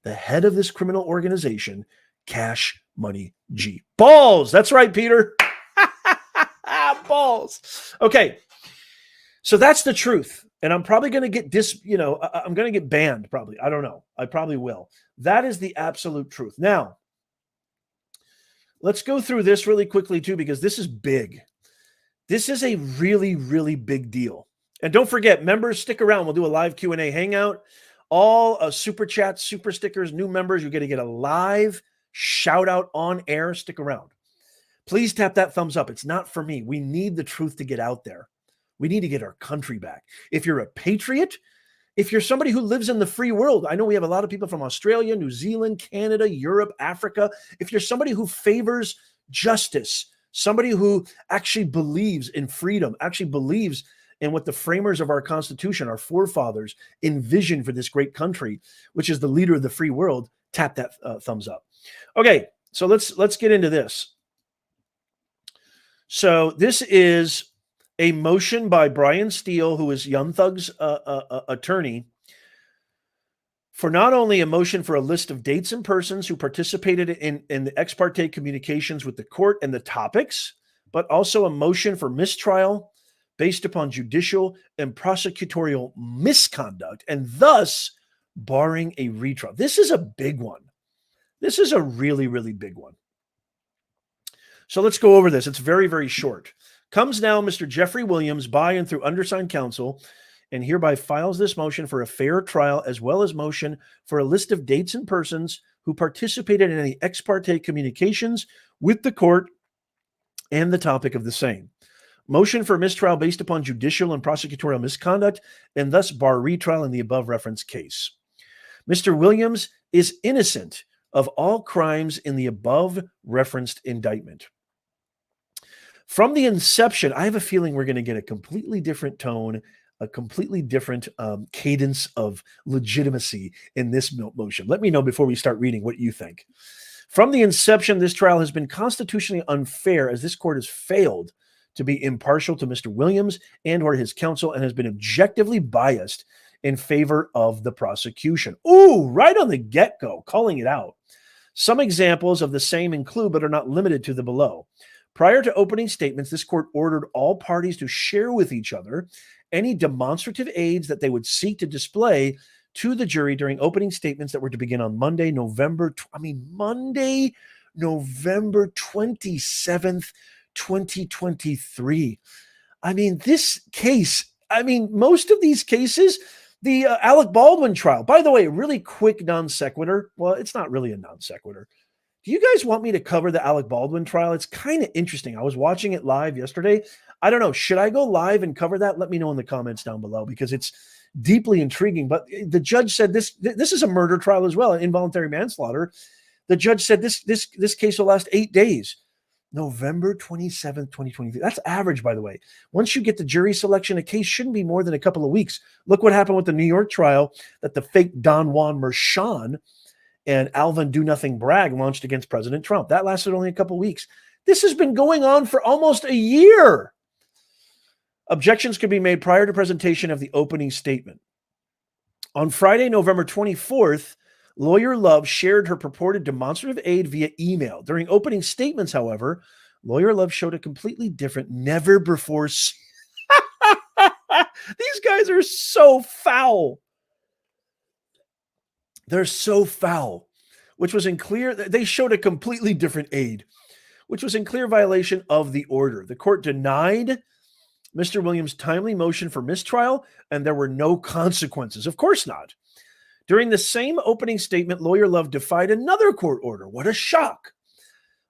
the head of this criminal organization, Cash Money G. Balls. That's right, Peter. Balls. Okay. So that's the truth. And I'm probably going to get I'm going to get banned probably. I don't know. I probably will. That is the absolute truth. Now, let's go through this really quickly too, because this is big. This is a really, really big deal. And don't forget, members, stick around. We'll do a live Q&A hangout. All super chats, super stickers, new members, you're going to get a live shout out on air. Stick around. Please tap that thumbs up. It's not for me. We need the truth to get out there. We need to get our country back. If you're a patriot, if you're somebody who lives in the free world, I know we have a lot of people from Australia, New Zealand, Canada, Europe, Africa. If you're somebody who favors justice, somebody who actually believes in freedom, actually believes in what the framers of our Constitution, our forefathers, envisioned for this great country, which is the leader of the free world, tap that thumbs up. Okay, so let's get into this. So this is a motion by Brian Steele, who is Young Thug's attorney, for not only a motion for a list of dates and persons who participated in the ex parte communications with the court and the topics, but also a motion for mistrial based upon judicial and prosecutorial misconduct, and thus barring a retrial. This is a big one. This is a really, really big one. So let's go over this. It's very, very short. Comes now Mr. Jeffrey Williams by and through undersigned counsel, and hereby files this motion for a fair trial, as well as motion for a list of dates and persons who participated in any ex parte communications with the court and the topic of the same. Motion for mistrial based upon judicial and prosecutorial misconduct, and thus bar retrial in the above referenced case. Mr. Williams is innocent of all crimes in the above referenced indictment. From the inception, I have a feeling we're going to get a completely different tone, a completely different cadence of legitimacy in this motion. Let me know before we start reading what you think. From the inception, this trial has been constitutionally unfair as this court has failed to be impartial to Mr. Williams and or his counsel and has been objectively biased in favor of the prosecution. Ooh, right on the get-go, calling it out. Some examples of the same include, but are not limited to, the below. Prior to opening statements, this court ordered all parties to share with each other any demonstrative aids that they would seek to display to the jury during opening statements that were to begin on Monday, November 27th, 2023. This case, most of these cases, the Alec Baldwin trial, by the way, really quick non sequitur. Well, it's not really a non sequitur. Do you guys want me to cover the Alec Baldwin trial? It's kind of interesting. I was watching it live yesterday. I don't know. Should I go live and cover that? Let me know in the comments down below because it's deeply intriguing. But the judge said this is a murder trial as well, an involuntary manslaughter. The judge said this case will last 8 days. November 27th, 2023. That's average, by the way. Once you get the jury selection, a case shouldn't be more than a couple of weeks. Look what happened with the New York trial that the fake Don Juan Merchan and Alvin Do Nothing Bragg launched against President Trump. That lasted only a couple of weeks. This has been going on for almost a year. Objections could be made prior to presentation of the opening statement. On Friday, November 24th, Lawyer Love shared her purported demonstrative aid via email. During opening statements, however, Lawyer Love showed a completely different, never before seen. These guys are so foul. They're so foul, which was in clear, they showed a completely different aid, which was in clear violation of the order. The court denied Mr. Williams' timely motion for mistrial, and there were no consequences. Of course not. During the same opening statement, Lawyer Love defied another court order. What a shock.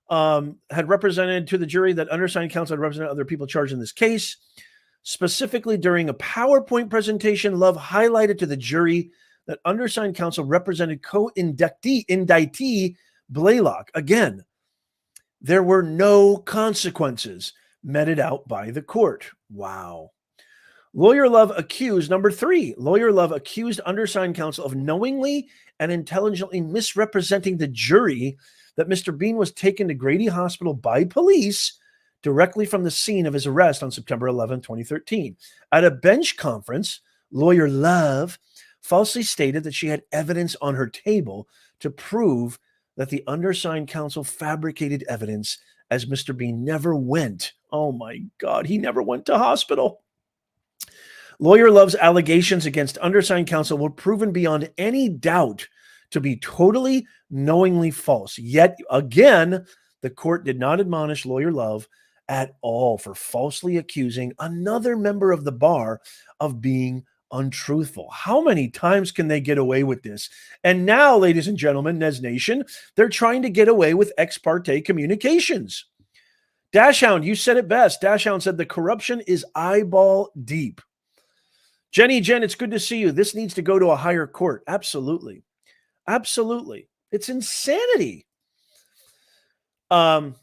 Had represented to the jury that undersigned counsel had represented other people charged in this case. Specifically, during a PowerPoint presentation, Love highlighted to the jury that undersigned counsel represented co-indictee Blaylock. Again, there were no consequences meted out by the court. Wow. Lawyer Love accused, number 3, Lawyer Love accused undersigned counsel of knowingly and intelligently misrepresenting the jury that Mr. Bean was taken to Grady Hospital by police directly from the scene of his arrest on September 11, 2013. At a bench conference, Lawyer Love falsely stated that she had evidence on her table to prove that the undersigned counsel fabricated evidence as Mr. Bean never went. Oh my God, he never went to hospital. Lawyer Love's allegations against undersigned counsel were proven beyond any doubt to be totally knowingly false. Yet again, the court did not admonish Lawyer Love at all for falsely accusing another member of the bar of being untruthful. How many times can they get away with this? And now, ladies and gentlemen, Nez Nation, they're trying to get away with ex parte communications. Dashhound, you said it best. Dashhound said the corruption is eyeball deep. Jen, it's good to see you. This needs to go to a higher court. Absolutely. Absolutely. It's insanity. Over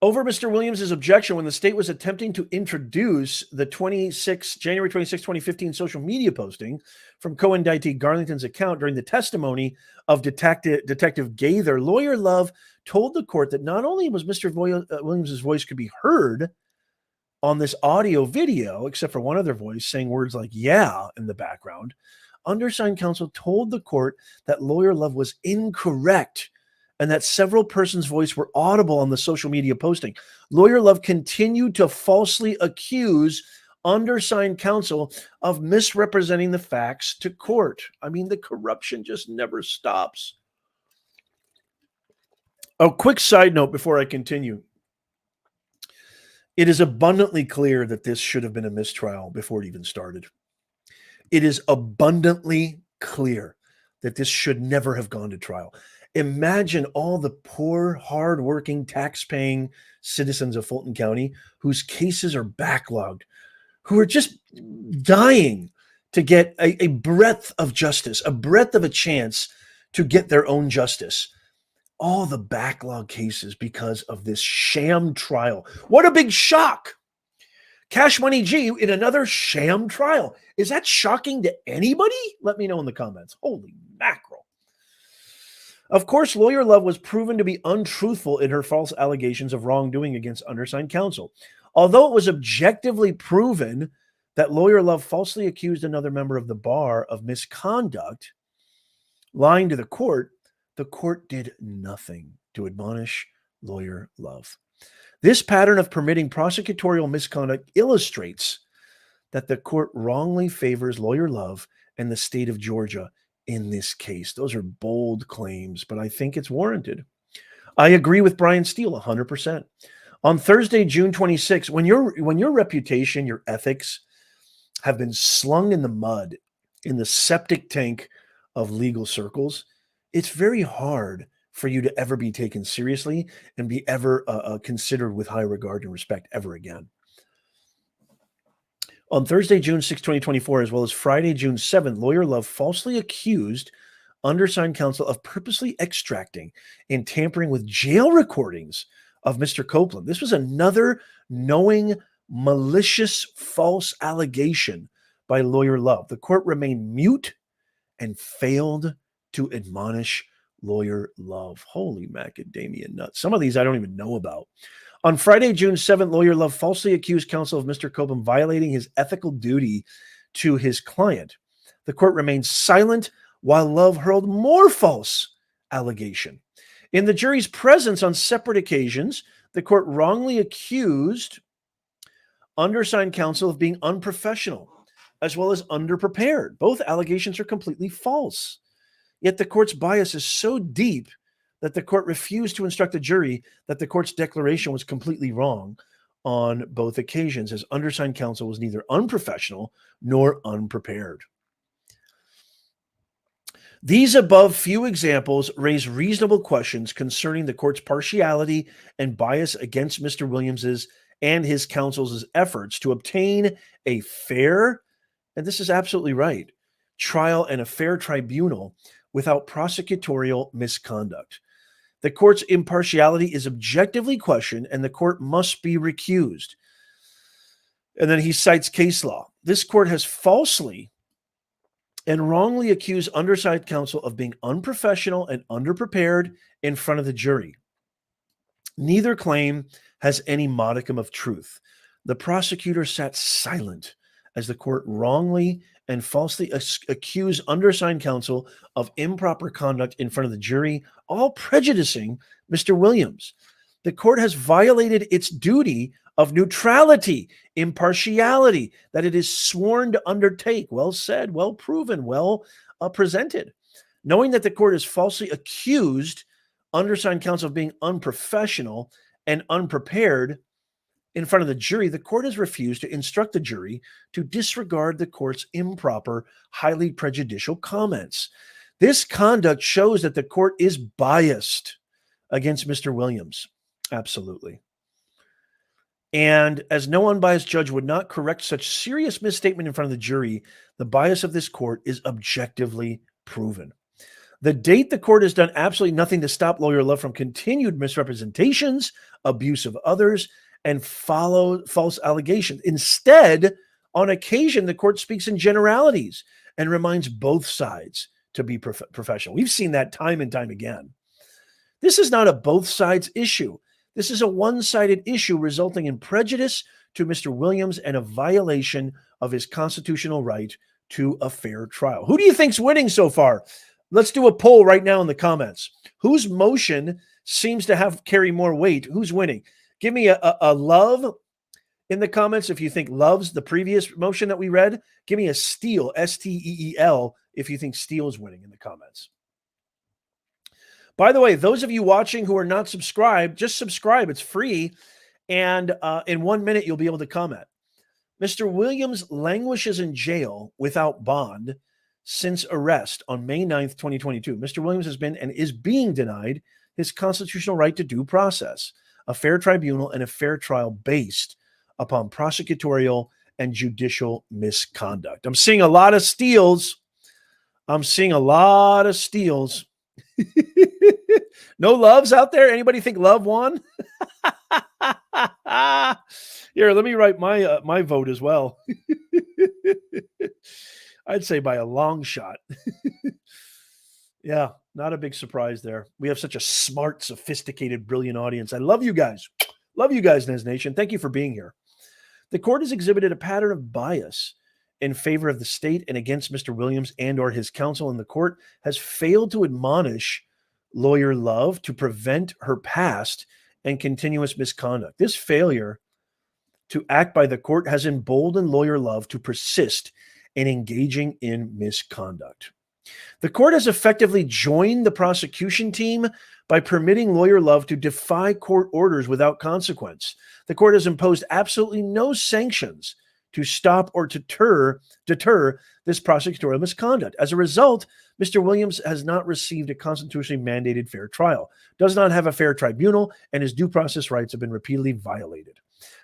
Mr. Williams' objection when the state was attempting to introduce the January 26, 2015 social media posting from co-indictee Garlington's account during the testimony of Detective Gaither, Lawyer Love told the court that not only was Mr. Williams' voice could be heard on this audio video, except for one other voice saying words like "yeah" in the background, undersigned counsel told the court that Lawyer Love was incorrect and that several persons' voice were audible on the social media posting. Lawyer Love continued to falsely accuse undersigned counsel of misrepresenting the facts to court. The corruption just never stops. A quick side note before I continue. It is abundantly clear that this should have been a mistrial before it even started. It is abundantly clear that this should never have gone to trial. Imagine all the poor, hardworking, tax-paying citizens of Fulton County whose cases are backlogged, who are just dying to get a breath of justice, a breath of a chance to get their own justice. All the backlog cases because of this sham trial. What a big shock. Cash Money G in another sham trial. Is that shocking to anybody? Let me know in the comments. Holy mackerel. Of course, Lawyer Love was proven to be untruthful in her false allegations of wrongdoing against undersigned counsel. Although it was objectively proven that Lawyer Love falsely accused another member of the bar of misconduct, lying to the court did nothing to admonish Lawyer Love. This pattern of permitting prosecutorial misconduct illustrates that the court wrongly favors Lawyer Love and the state of Georgia in this case. Those are bold claims, but I think it's warranted. I agree with Brian Steele 100%. On Thursday, June 26, when your reputation, your ethics have been slung in the mud, in the septic tank of legal circles, it's very hard for you to ever be taken seriously and be ever considered with high regard and respect ever again. On Thursday, June 6, 2024, as well as Friday, June 7, Lawyer Love falsely accused undersigned counsel of purposely extracting and tampering with jail recordings of Mr. Copeland. This was another knowing, malicious, false allegation by Lawyer Love. The court remained mute and failed to admonish Lawyer Love. Holy macadamia nuts. Some of these I don't even know about. On Friday, June 7th, Lawyer Love falsely accused counsel of Mr. Copeland violating his ethical duty to his client. The court remained silent while Love hurled more false allegation. In the jury's presence on separate occasions, the court wrongly accused undersigned counsel of being unprofessional as well as underprepared. Both allegations are completely false. Yet the court's bias is so deep that the court refused to instruct the jury that the court's declaration was completely wrong on both occasions, as undersigned counsel was neither unprofessional nor unprepared. These above few examples raise reasonable questions concerning the court's partiality and bias against Mr. Williams's and his counsel's efforts to obtain a fair, and this is absolutely right, trial and a fair tribunal without prosecutorial misconduct. The court's impartiality is objectively questioned, and the court must be recused. And then he cites case law. This court has falsely and wrongly accused undersigned counsel of being unprofessional and underprepared in front of the jury. Neither claim has any modicum of truth. The prosecutor sat silent as the court wrongly and falsely accused undersigned counsel of improper conduct in front of the jury, all prejudicing Mr. Williams. The court has violated its duty of neutrality, impartiality, that it is sworn to undertake. Well said, well proven, well presented. Knowing that the court has falsely accused undersigned counsel of being unprofessional and unprepared in front of the jury, the court has refused to instruct the jury to disregard the court's improper, highly prejudicial comments. This conduct shows that the court is biased against Mr. Williams. Absolutely. And as no unbiased judge would not correct such serious misstatement in front of the jury, the bias of this court is objectively proven. The date the court has done absolutely nothing to stop Lawyer Love from continued misrepresentations, abuse of others, and follow false allegations. Instead, on occasion, the court speaks in generalities and reminds both sides to be professional. We've seen that time and time again. This is not a both sides issue. This is a one-sided issue resulting in prejudice to Mr. Williams and a violation of his constitutional right to a fair trial. Who do you think's winning so far? Let's do a poll right now in the comments. Whose motion seems to carry more weight? Who's winning? Give me a love in the comments if you think Love's the previous motion that we read. Give me a Steele, S-T-E-E-L, if you think Steele is winning in the comments. By the way, those of you watching who are not subscribed, just subscribe. It's free. And in 1 minute, you'll be able to comment. Mr. Williams languishes in jail without bond since arrest on May 9th, 2022, Mr. Williams has been and is being denied his constitutional right to due process, a fair tribunal, and a fair trial based upon prosecutorial and judicial misconduct. I'm seeing a lot of steals. No loves out there? Anybody think love won? Here, let me write my vote as well. I'd say by a long shot. Yeah, not a big surprise there. We have such a smart, sophisticated, brilliant audience. I love you guys. Love you guys, Nez Nation. Thank you for being here. The court has exhibited a pattern of bias in favor of the state and against Mr. Williams and or his counsel in the court, has failed to admonish lawyer Love to prevent her past and continuous misconduct. This failure to act by the court has emboldened lawyer Love to persist in engaging in misconduct. The court has effectively joined the prosecution team by permitting lawyer Love to defy court orders without consequence. The court has imposed absolutely no sanctions to stop or deter this prosecutorial misconduct. As a result, Mr. Williams has not received a constitutionally mandated fair trial, does not have a fair tribunal, and his due process rights have been repeatedly violated.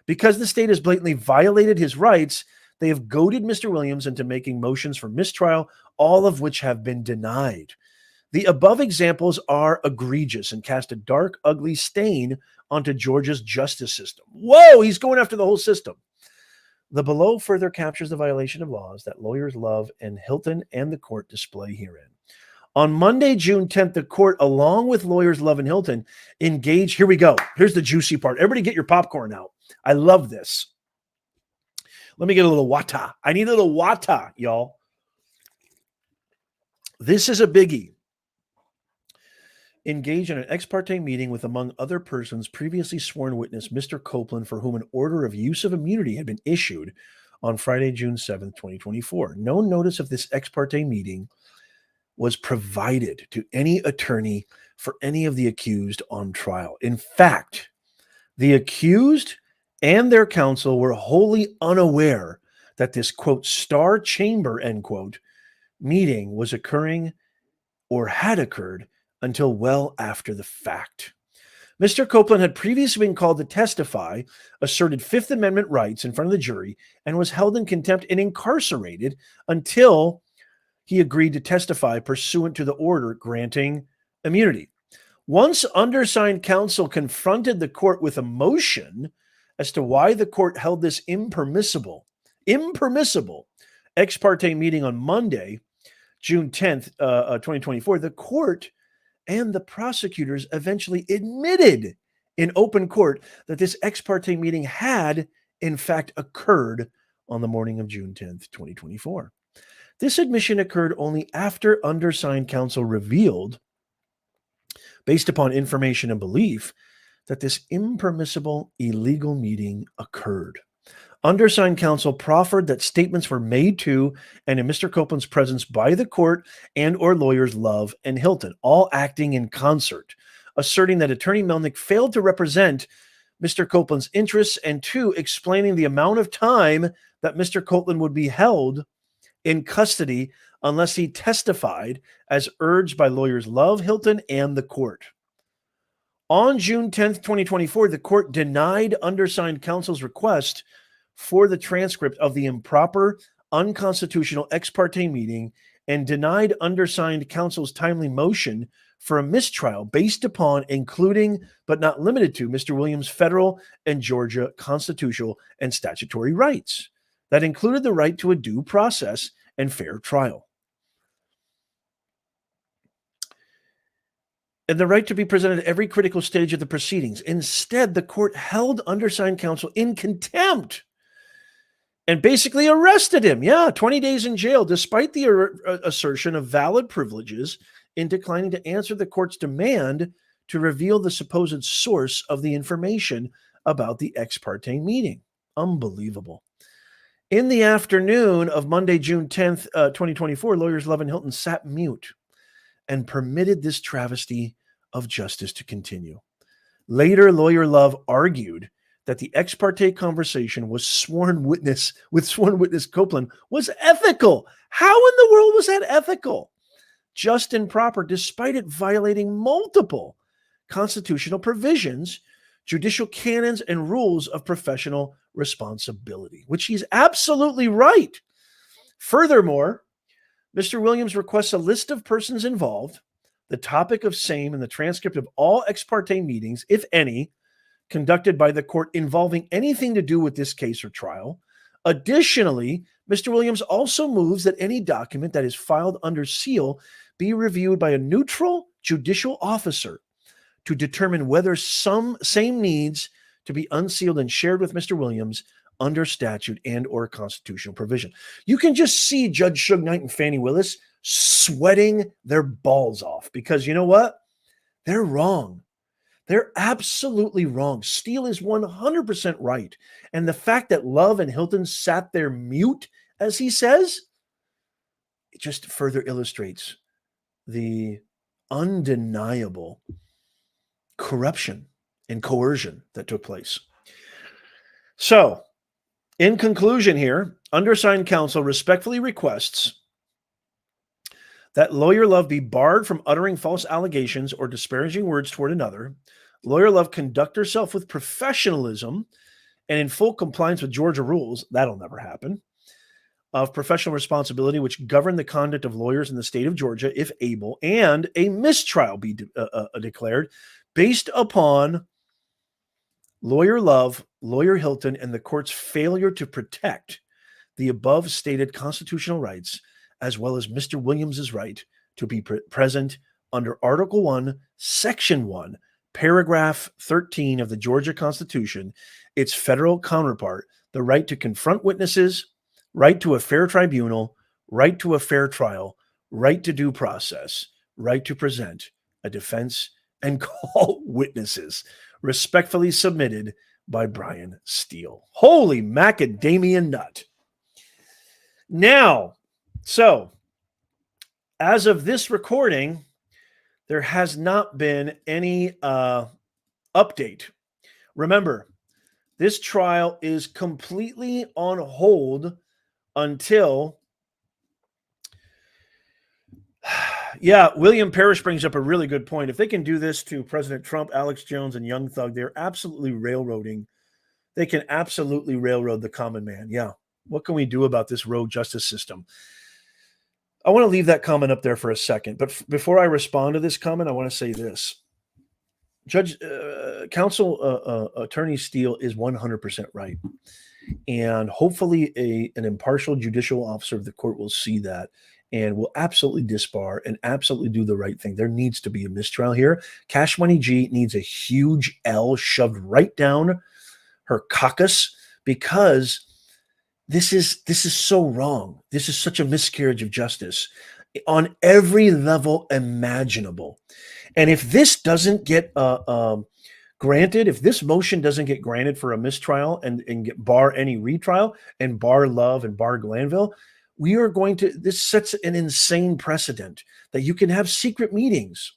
Because the state has blatantly violated his rights, they have goaded Mr. Williams into making motions for mistrial, all of which have been denied. The above examples are egregious and cast a dark, ugly stain onto Georgia's justice system. Whoa, he's going after the whole system. The below further captures the violation of laws that lawyers Love and Hilton and the court display herein. On Monday, June 10th, the court, along with lawyers Love and Hilton, engaged. Here we go. Here's the juicy part. Everybody get your popcorn out. I love this. Let me get a little water. I need a little water, y'all. This is a biggie. Engage in an ex parte meeting with, among other persons, previously sworn witness Mr. Copeland, for whom an order of use of immunity had been issued on Friday, June 7th, 2024. No notice of this ex parte meeting was provided to any attorney for any of the accused on trial. In fact, the accused and their counsel were wholly unaware that this, quote, star chamber, end quote, meeting was occurring or had occurred until well after the fact. Mr. Copeland had previously been called to testify, asserted Fifth Amendment rights in front of the jury, and was held in contempt and incarcerated until he agreed to testify pursuant to the order granting immunity. Once undersigned counsel confronted the court with a motion as to why the court held this impermissible ex parte meeting on Monday, June 10th, 2024, the court and the prosecutors eventually admitted in open court that this ex parte meeting had, in fact, occurred on the morning of June 10th, 2024. This admission occurred only after undersigned counsel revealed, based upon information and belief, that this impermissible, illegal meeting occurred. Undersigned counsel proffered that statements were made to and in Mr. Copeland's presence by the court and or lawyers Love and Hilton, all acting in concert, asserting that Attorney Melnick failed to represent Mr. Copeland's interests, and two, explaining the amount of time that Mr. Copeland would be held in custody unless he testified as urged by lawyers Love, Hilton, and the court. On June 10th, 2024, the court denied undersigned counsel's request for the transcript of the improper, unconstitutional ex parte meeting and denied undersigned counsel's timely motion for a mistrial based upon, including but not limited to, Mr. Williams' federal and Georgia constitutional and statutory rights. That included the right to a due process and fair trial, and the right to be presented at every critical stage of the proceedings. Instead, the court held undersigned counsel in contempt and basically arrested him. 20 days in jail, despite the assertion of valid privileges in declining to answer the court's demand to reveal the supposed source of the information about the ex parte meeting. Unbelievable. In the afternoon of Monday, June 10th, 2024, lawyers Love and Hilton sat mute and permitted this travesty of justice to continue. Later, lawyer Love argued that the ex parte conversation with sworn witness Copeland was ethical. How in the world was that ethical? Just and proper, despite it violating multiple constitutional provisions, judicial canons, and rules of professional responsibility, which he's absolutely right. Furthermore, Mr. Williams requests a list of persons involved, the topic of same, and the transcript of all ex parte meetings, if any, conducted by the court involving anything to do with this case or trial. Additionally, Mr. Williams also moves that any document that is filed under seal be reviewed by a neutral judicial officer to determine whether some same needs to be unsealed and shared with Mr. Williams under statute and or constitutional provision. You can just see Judge Suge Knight and Fani Willis sweating their balls off because you know what? They're wrong. They're absolutely wrong. Steele is 100% right. And the fact that Love and Hilton sat there mute, as he says, it just further illustrates the undeniable corruption and coercion that took place. So, in conclusion here, undersigned counsel respectfully requests that Lawyer Love be barred from uttering false allegations or disparaging words toward another. Lawyer Love conduct herself with professionalism and in full compliance with Georgia rules. That'll never happen. Of professional responsibility, which govern the conduct of lawyers in the state of Georgia, if able, and a mistrial be declared based upon Lawyer Love, Lawyer Hilton, and the court's failure to protect the above stated constitutional rights, as well as Mr. Williams's right to be present under Article 1, Section 1, Paragraph 13 of the Georgia Constitution, its federal counterpart, the right to confront witnesses, right to a fair tribunal, right to a fair trial, right to due process, right to present a defense and call witnesses. Respectfully submitted by Brian Steele. Holy macadamia nut. Now, so as of this recording, there has not been any update. Remember, this trial is completely on hold until, William Parrish brings up a really good point. If they can do this to President Trump, Alex Jones, and Young Thug, they're absolutely railroading. They can absolutely railroad the common man. Yeah. What can we do about this rogue justice system? I want to leave that comment up there for a second. But before I respond to this comment, I want to say this. Attorney Steele is 100% right. And hopefully an impartial judicial officer of the court will see that and will absolutely disbar and absolutely do the right thing. There needs to be a mistrial here. Cash Money G needs a huge L shoved right down her caucus because this is so wrong. This is such a miscarriage of justice on every level imaginable. And if this doesn't get granted, if this motion doesn't get granted for a mistrial and bar any retrial and bar Love and bar Glanville, this sets an insane precedent that you can have secret meetings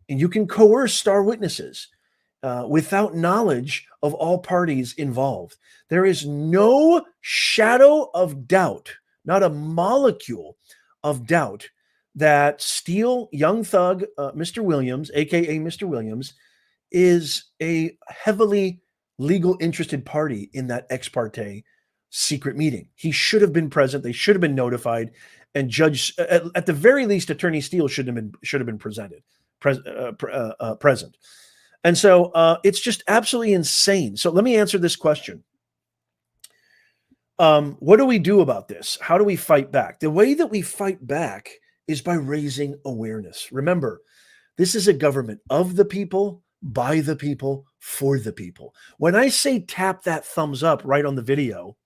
and you can coerce star witnesses without knowledge of all parties involved. There is no shadow of doubt, not a molecule of doubt, that Steele, Young Thug, Mr. Williams, aka Mr. Williams, is a heavily legal interested party in that ex parte secret meeting. He should have been present. They should have been notified, and at the very least, Attorney Steele should have been present. And so it's just absolutely insane. So let me answer this question. What do we do about this? How do we fight back? The way that we fight back is by raising awareness. Remember, this is a government of the people, by the people, for the people. When I say tap that thumbs up right on the video,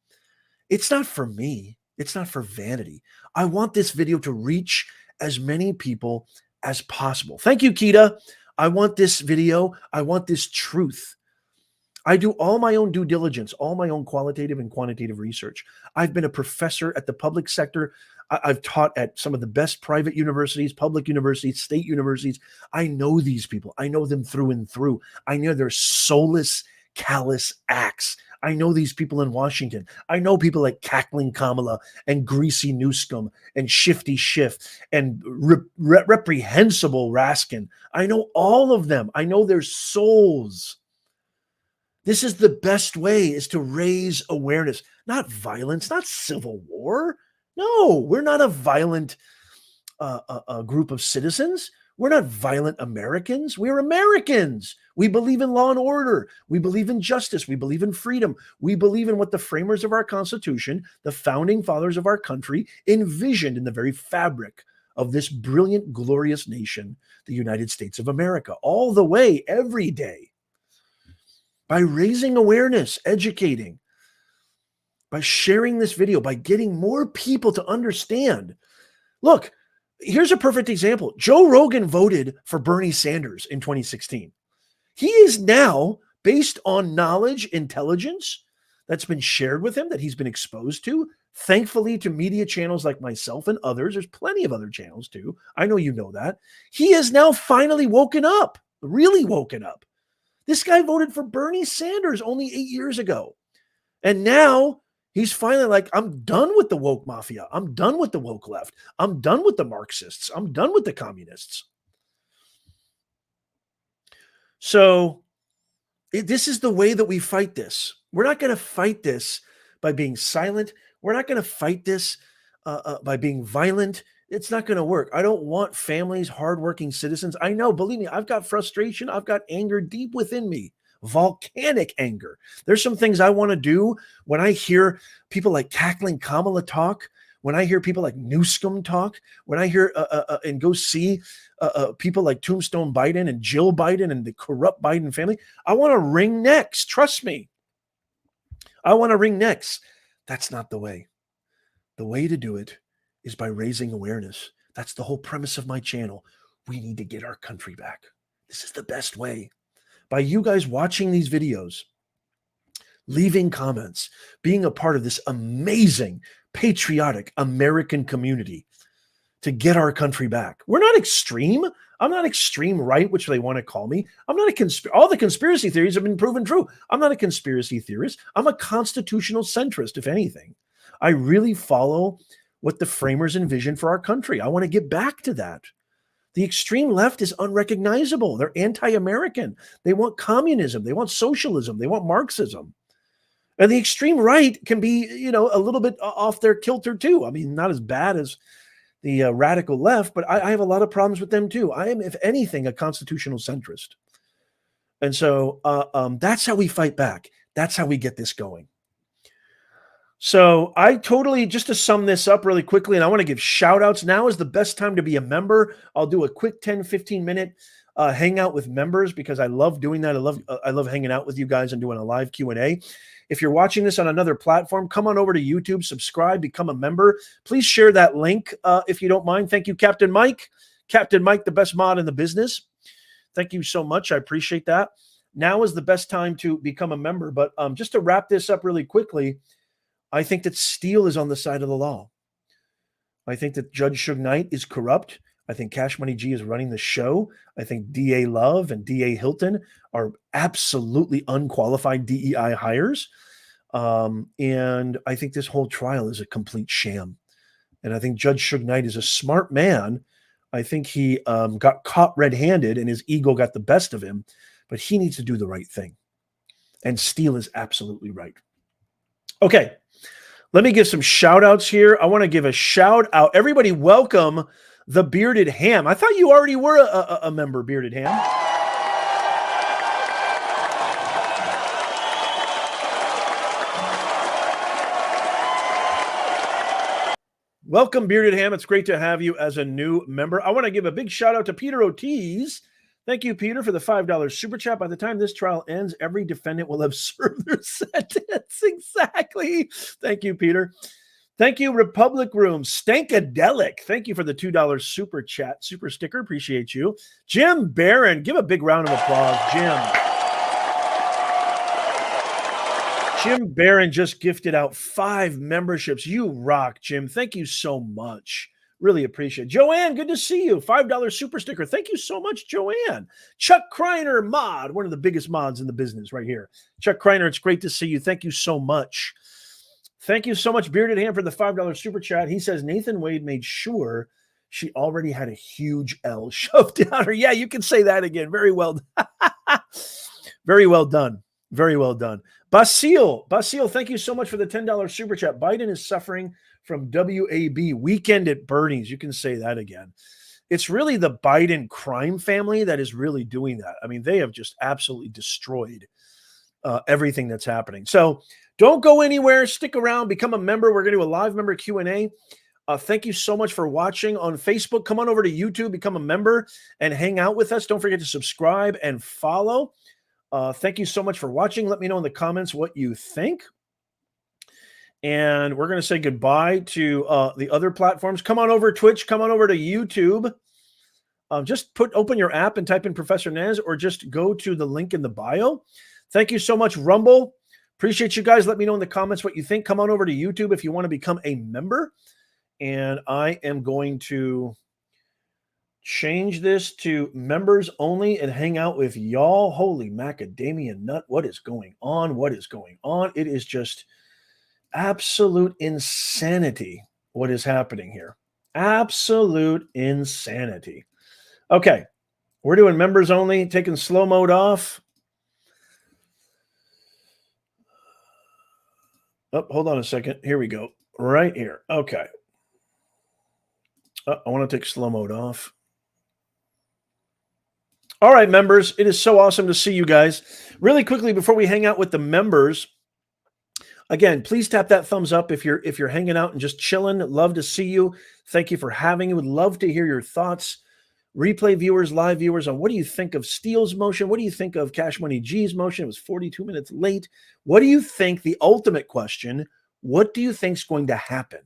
it's not for me. It's not for vanity. I want this video to reach as many people as possible. Thank you, Keita. I want this video. I want this truth. I do all my own due diligence, all my own qualitative and quantitative research. I've been a professor at the public sector. I've taught at some of the best private universities, public universities, state universities. I know these people. I know them through and through. I know their soulless callous acts. I know these people in Washington. I know people like Cackling Kamala and Greasy Newscomb and Shifty Schiff and Reprehensible Raskin. I know all of them. I know their souls. This is the best way, is to raise awareness, not violence, not civil war. No, we're not a violent a group of citizens. We're not violent Americans. We're Americans. We believe in law and order. We believe in justice. We believe in freedom. We believe in what the framers of our Constitution, the founding fathers of our country, envisioned in the very fabric of this brilliant, glorious nation, the United States of America, all the way, every day. By raising awareness, educating, by sharing this video, by getting more people to understand. Look, here's a perfect example. Joe Rogan voted for Bernie Sanders in 2016. He is now, based on knowledge, intelligence that's been shared with him, that he's been exposed to, thankfully to media channels like myself and others. There's plenty of other channels too. I know you know that. He is now finally woken up, really woken up. This guy voted for Bernie Sanders only 8 years ago. And now he's finally like, I'm done with the woke mafia. I'm done with the woke left. I'm done with the Marxists. I'm done with the communists. So this is the way that we fight this. We're not going to fight this by being silent. We're not going to fight this by being violent. It's not going to work. I don't want families, hardworking citizens. I know, believe me, I've got frustration. I've got anger deep within me, volcanic anger. There's some things I want to do when I hear people like Cackling Kamala talk, when I hear people like Newscomb talk, when I hear and go see people like Tombstone Biden and Jill Biden and the corrupt Biden family. I want to wring necks. Trust me. I want to wring necks. That's not the way. The way to do it is by raising awareness. That's the whole premise of my channel. We need to get our country back. This is the best way. By you guys watching these videos, leaving comments, being a part of this amazing, patriotic American community to get our country back. We're not extreme. I'm not extreme right, which they want to call me. I'm not all the conspiracy theories have been proven true. I'm not a conspiracy theorist. I'm a constitutional centrist, if anything. I really follow what the framers envisioned for our country. I want to get back to that. The extreme left is unrecognizable. They're anti-American. They want communism. They want socialism. They want Marxism. And the extreme right can be, a little bit off their kilter too. I mean, not as bad as the radical left, but I have a lot of problems with them too. I am, if anything, a constitutional centrist. And so that's how we fight back. That's how we get this going. So just to sum this up really quickly, and I want to give shout outs. Now is the best time to be a member. I'll do a quick 10, 15 minute hangout with members because I love doing that. I love hanging out with you guys and doing a live Q&A. If you're watching this on another platform, come on over to YouTube, subscribe, become a member. Please share that link if you don't mind. Thank you, Captain Mike. Captain Mike, the best mod in the business. Thank you so much. I appreciate that. Now is the best time to become a member. But just to wrap this up really quickly, I think that Steele is on the side of the law. I think that Judge Suge Knight is corrupt. I think Cash Money G is running the show. I think DA Love and DA Hilton are absolutely unqualified DEI hires. And I think this whole trial is a complete sham. And I think Judge Suge Knight is a smart man. I think he got caught red-handed and his ego got the best of him, but he needs to do the right thing. And Steele is absolutely right. Okay. Let me give some shout outs here. I want to give a shout out. Everybody welcome the Bearded Ham. I thought you already were a member, Bearded Ham. Welcome, Bearded Ham. It's great to have you as a new member. I want to give a big shout out to Peter Ortiz. Thank you, Peter, for the $5 super chat. By the time this trial ends, every defendant will have served their sentence. Exactly. Thank you, Peter. Thank you, Republic Room. Stankadelic. Thank you for the $2 super chat, super sticker. Appreciate you. Jim Barron. Give a big round of applause, Jim. Jim Barron just gifted out 5 memberships. You rock, Jim. Thank you so much. Really appreciate it. Joanne, good to see you. $5 super sticker. Thank you so much, Joanne. Chuck Kreiner, mod, one of the biggest mods in the business right here. Chuck Kreiner, it's great to see you. Thank you so much. Thank you so much, Bearded Ham, for the $5 super chat. He says Nathan Wade made sure she already had a huge L shoved down her. Yeah, you can say that again. Very well done. Very well done. Very well done. Basil, thank you so much for the $10 super chat. Biden is suffering from WAB, weekend at Bernie's. You can say that again. It's really the Biden crime family that is really doing that. I mean, they have just absolutely destroyed everything that's happening. So don't go anywhere. Stick around. Become a member. We're going to do a live member Q&A. Thank you so much for watching on Facebook. Come on over to YouTube, become a member, and hang out with us. Don't forget to subscribe and follow. Thank you so much for watching. Let me know in the comments what you think. And we're going to say goodbye to the other platforms. Come on over to Twitch. Come on over to YouTube. Just open your app and type in Professor Nez, or just go to the link in the bio. Thank you so much, Rumble. Appreciate you guys. Let me know in the comments what you think. Come on over to YouTube if you want to become a member. And I am going to change this to members only and hang out with y'all. Holy macadamia nut. What is going on? What is going on? It is just absolute insanity what is happening here. Absolute insanity. Okay. We're doing members only, taking slow mode off. Oh, hold on a second. Here we go. Right here. Okay. I want to take slow mode off. All right, members. It is so awesome to see you guys. Really quickly, before we hang out with the members, again, please tap that thumbs up if you're hanging out and just chilling. Love to see you. Thank you for having me. Would love to hear your thoughts. Replay viewers, live viewers, on what do you think of Steele's motion? What do you think of Cash Money G's motion? It was 42 minutes late. What do you think? The ultimate question, what do you think is going to happen?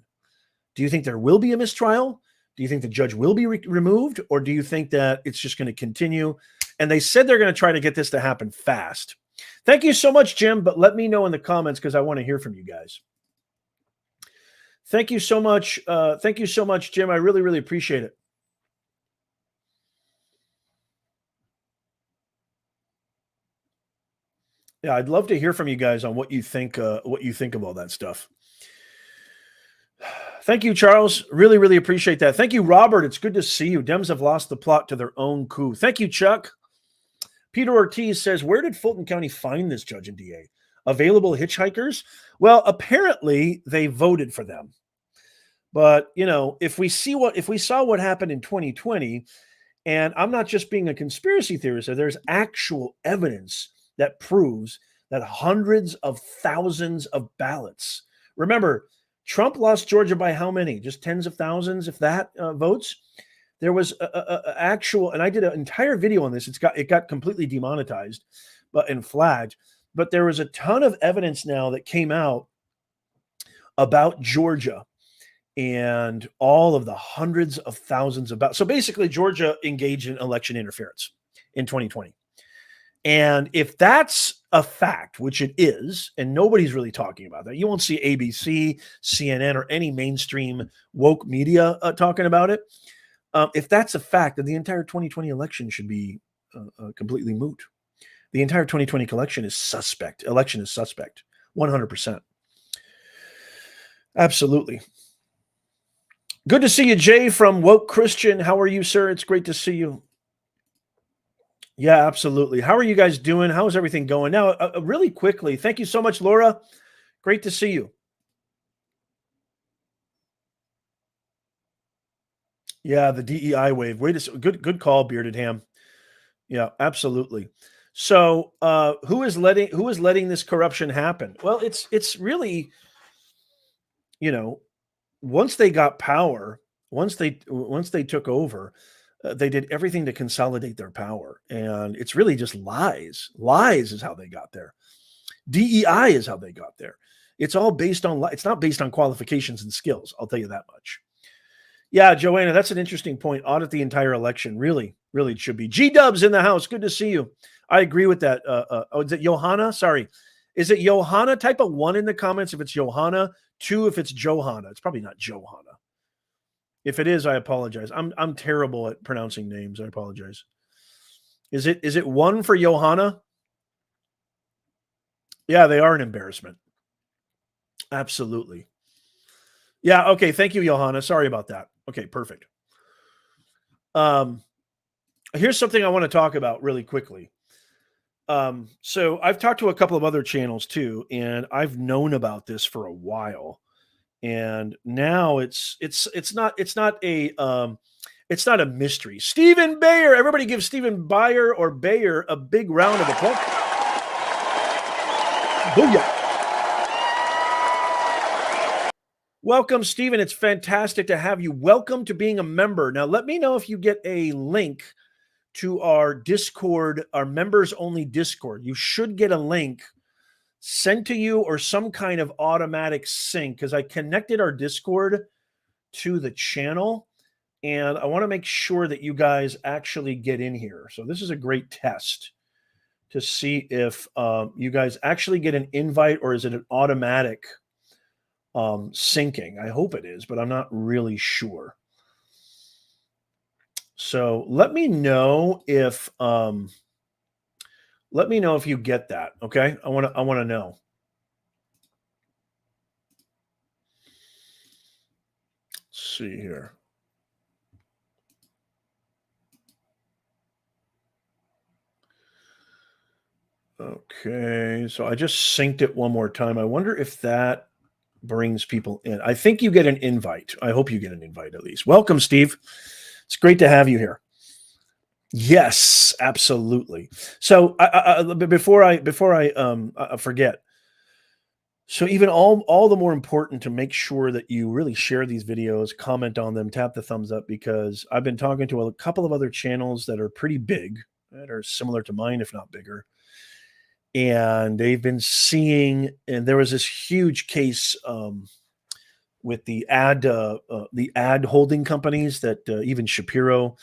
Do you think there will be a mistrial? Do you think the judge will be removed? Or do you think that it's just going to continue? And they said they're going to try to get this to happen fast. Thank you so much, Jim. But let me know in the comments because I want to hear from you guys. Thank you so much. Thank you so much, Jim. I really, really appreciate it. Yeah, I'd love to hear from you guys on what you think of all that stuff. Thank you, Charles. Really, really appreciate that. Thank you, Robert. It's good to see you. Dems have lost the plot to their own coup. Thank you, Chuck. Peter Ortiz says, where did Fulton County find this judge and DA? Available hitchhikers? Well, apparently they voted for them. But, you know, if we saw what happened in 2020, and I'm not just being a conspiracy theorist, there's actual evidence that proves that hundreds of thousands of ballots. Remember, Trump lost Georgia by how many? Just tens of thousands, if that, votes. There was actual, and I did an entire video on this. It got completely demonetized, and flagged. But there was a ton of evidence now that came out about Georgia and all of the hundreds of thousands of ballots. So basically, Georgia engaged in election interference in 2020. And if that's a fact, which it is, and nobody's really talking about that, you won't see ABC, CNN, or any mainstream woke media talking about it. If that's a fact, then the entire 2020 election should be completely moot. The entire 2020 election is suspect. 100%. Absolutely. Good to see you, Jay from Woke Christian. How are you, sir? It's great to see you. Yeah, absolutely. How are you guys doing? How's everything going? Now, really quickly, thank you so much, Laura. Great to see you. Yeah, the DEI wave. Good call, Bearded Ham. Yeah, absolutely. So, who is letting this corruption happen? Well, it's really, you know, once they got power, once they took over, they did everything to consolidate their power. And it's really just lies. Lies is how they got there. DEI is how they got there. It's all based on, it's not based on qualifications and skills. I'll tell you that much. Yeah, Joanna, that's an interesting point. Audit the entire election. Really, really it should be. G-Dubs in the house. Good to see you. I agree with that. Is it Johanna? Sorry. Is it Johanna? Type a 1 in the comments if it's Johanna. 2 if it's Johanna. It's probably not Johanna. If it is, I apologize. I'm terrible at pronouncing names. I apologize. Is it one for Johanna? Yeah, they are an embarrassment. Absolutely. Yeah, okay. Thank you, Johanna. Sorry about that. Okay, perfect. Here's something I want to talk about really quickly. So I've talked to a couple of other channels too, and I've known about this for a while. And now it's not a mystery. Stephen Bayer, everybody give Stephen Bayer or Bayer a big round of applause. Booyah. Welcome, Stephen. It's fantastic to have you. Welcome to being a member. Now, let me know if you get a link to our Discord, our members only Discord. You should get a link sent to you or some kind of automatic sync, because I connected our Discord to the channel and I want to make sure that you guys actually get in here. So this is a great test to see if you guys actually get an invite, or is it an automatic syncing? I hope it is, but I'm not really sure. So let me know if you get that. Okay, I want to know. Let's see here. Okay, so I just synced it one more time. I wonder if that brings people in. I think you get an invite. I hope you get an invite at least. Welcome, Steve. It's great to have you here. Yes, absolutely. So before I forget, so even all the more important to make sure that you really share these videos, comment on them, tap the thumbs up, because I've been talking to a couple of other channels that are pretty big, that are similar to mine, if not bigger. And they've been seeing, and there was this huge case with the ad holding companies that even Shapiro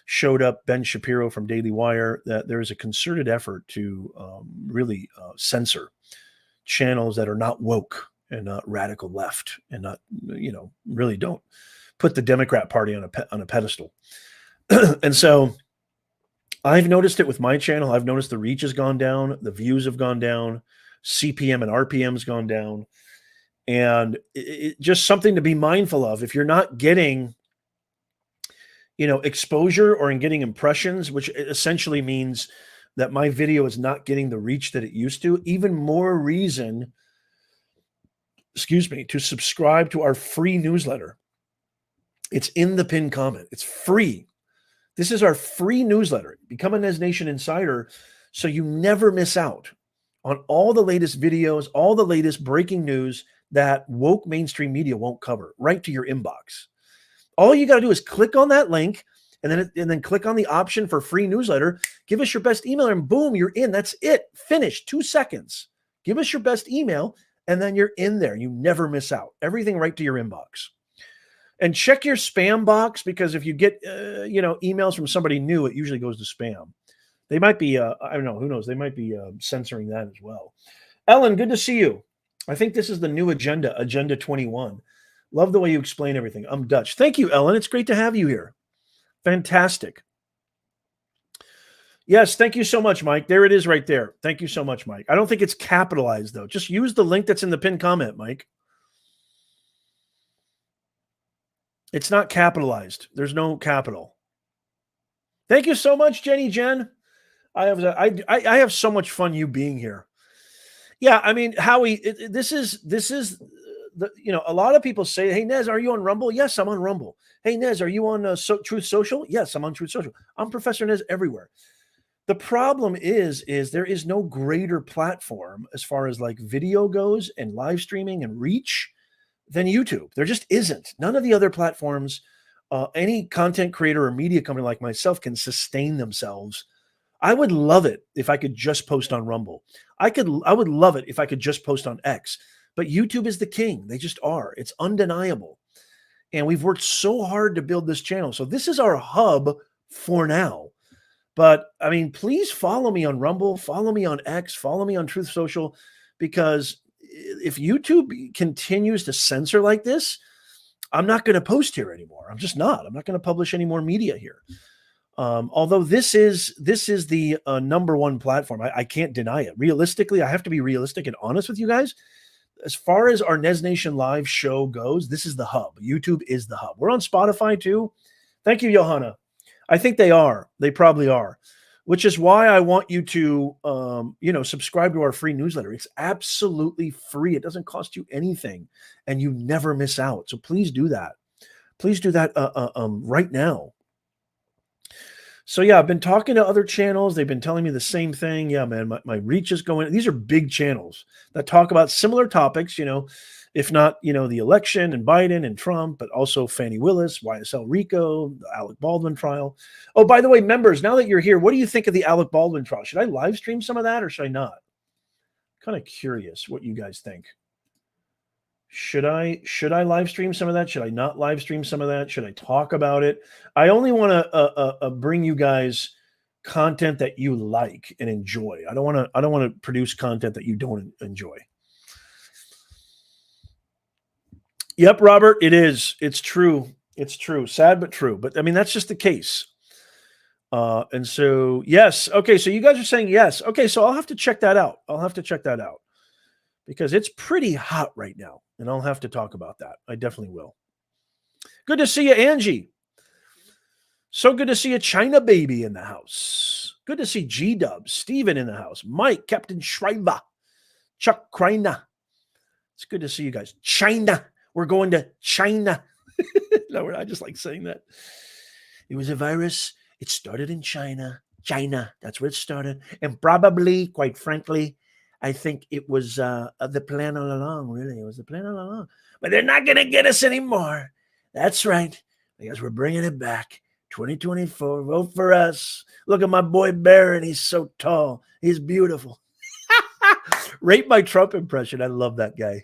showed up, Ben Shapiro from Daily Wire, that there's a concerted effort to really censor channels that are not woke and not radical left and not, really don't put the Democrat Party on a pedestal. And so I've noticed it with my channel. I've noticed the reach has gone down, the views have gone down, CPM and RPM's gone down. And it just something to be mindful of. If you're not getting, exposure or in getting impressions, which essentially means that my video is not getting the reach that it used to, even more reason, to subscribe to our free newsletter. It's in the pinned comment. It's free. This is our free newsletter. Become a Nez Nation Insider so you never miss out on all the latest videos, all the latest breaking news that woke mainstream media won't cover, right to your inbox. All you got to do is click on that link and then click on the option for free newsletter. Give us your best email and boom, you're in. That's it. Finished. 2 seconds. Give us your best email and then you're in there. You never miss out. Everything right to your inbox. And check your spam box, because if you get emails from somebody new, it usually goes to spam. They might be I don't know, who knows? They might be censoring that as well. Ellen, good to see you. I think this is the new Agenda 21. Love the way you explain everything. I'm Dutch. Thank you, Ellen. It's great to have you here. Fantastic. Yes, thank you so much, Mike. There it is right there. Thank you so much, Mike. I don't think it's capitalized, though. Just use the link that's in the pinned comment, Mike. It's not capitalized. There's no capital. Thank you so much, Jenny Jen. I have so much fun you being here. Yeah, I mean, Howie, this is the, a lot of people say, "Hey, Nez, are you on Rumble?" Yes, I'm on Rumble. Hey, Nez, are you on Truth Social? Yes, I'm on Truth Social. I'm Professor Nez everywhere. The problem is there is no greater platform as far as like video goes and live streaming and reach than YouTube. There just isn't. None of the other platforms, any content creator or media company like myself can sustain themselves. I would love it if I could just post on Rumble. I would love it if I could just post on X. But YouTube is the king. They just are. It's undeniable. And we've worked so hard to build this channel. So this is our hub for now. But I mean, please follow me on Rumble, follow me on X, follow me on Truth Social, because if YouTube continues to censor like this, I'm not going to post here anymore. I'm just not. I'm not going to publish any more media here. Although this is the number one platform. I can't deny it. Realistically, I have to be realistic and honest with you guys. As far as our Nez Nation Live show goes, this is the hub. YouTube is the hub. We're on Spotify too. Thank you, Johanna. I think they are. They probably are. Which is why I want you to, subscribe to our free newsletter. It's absolutely free. It doesn't cost you anything, and you never miss out. So please do that. Please do that right now. So yeah, I've been talking to other channels. They've been telling me the same thing. Yeah, man, my reach is going. These are big channels that talk about similar topics, if not, the election and Biden and Trump, but also Fani Willis, YSL RICO, the Alec Baldwin trial. Oh, by the way, members, now that you're here, what do you think of the Alec Baldwin trial? Should I live stream some of that or should I not? Kind of curious what you guys think. Should I live stream some of that? Should I not live stream some of that? Should I talk about it? I only want to bring you guys content that you like and enjoy. I don't want to produce content that you don't enjoy. Yep, Robert, it is. It's true. It's true. Sad but true. But I mean, that's just the case. And so, yes. Okay, so you guys are saying yes. Okay, so I'll have to check that out. Because it's pretty hot right now, and I'll have to talk about that. I definitely will. Good to see you, Angie. So good to see you, China Baby in the house. Good to see G-Dub, Steven in the house, Mike, Captain Schreiber, Chuck Kreiner. It's good to see you guys. China. We're going to China. No, I just like saying that. It was a virus. It started in China. China. That's where it started. And probably, quite frankly, I think it was the plan all along, really. It was the plan all along. But they're not going to get us anymore. That's right. Because we're bringing it back. 2024, vote for us. Look at my boy Barron. He's so tall. He's beautiful. Rate my Trump impression. I love that guy.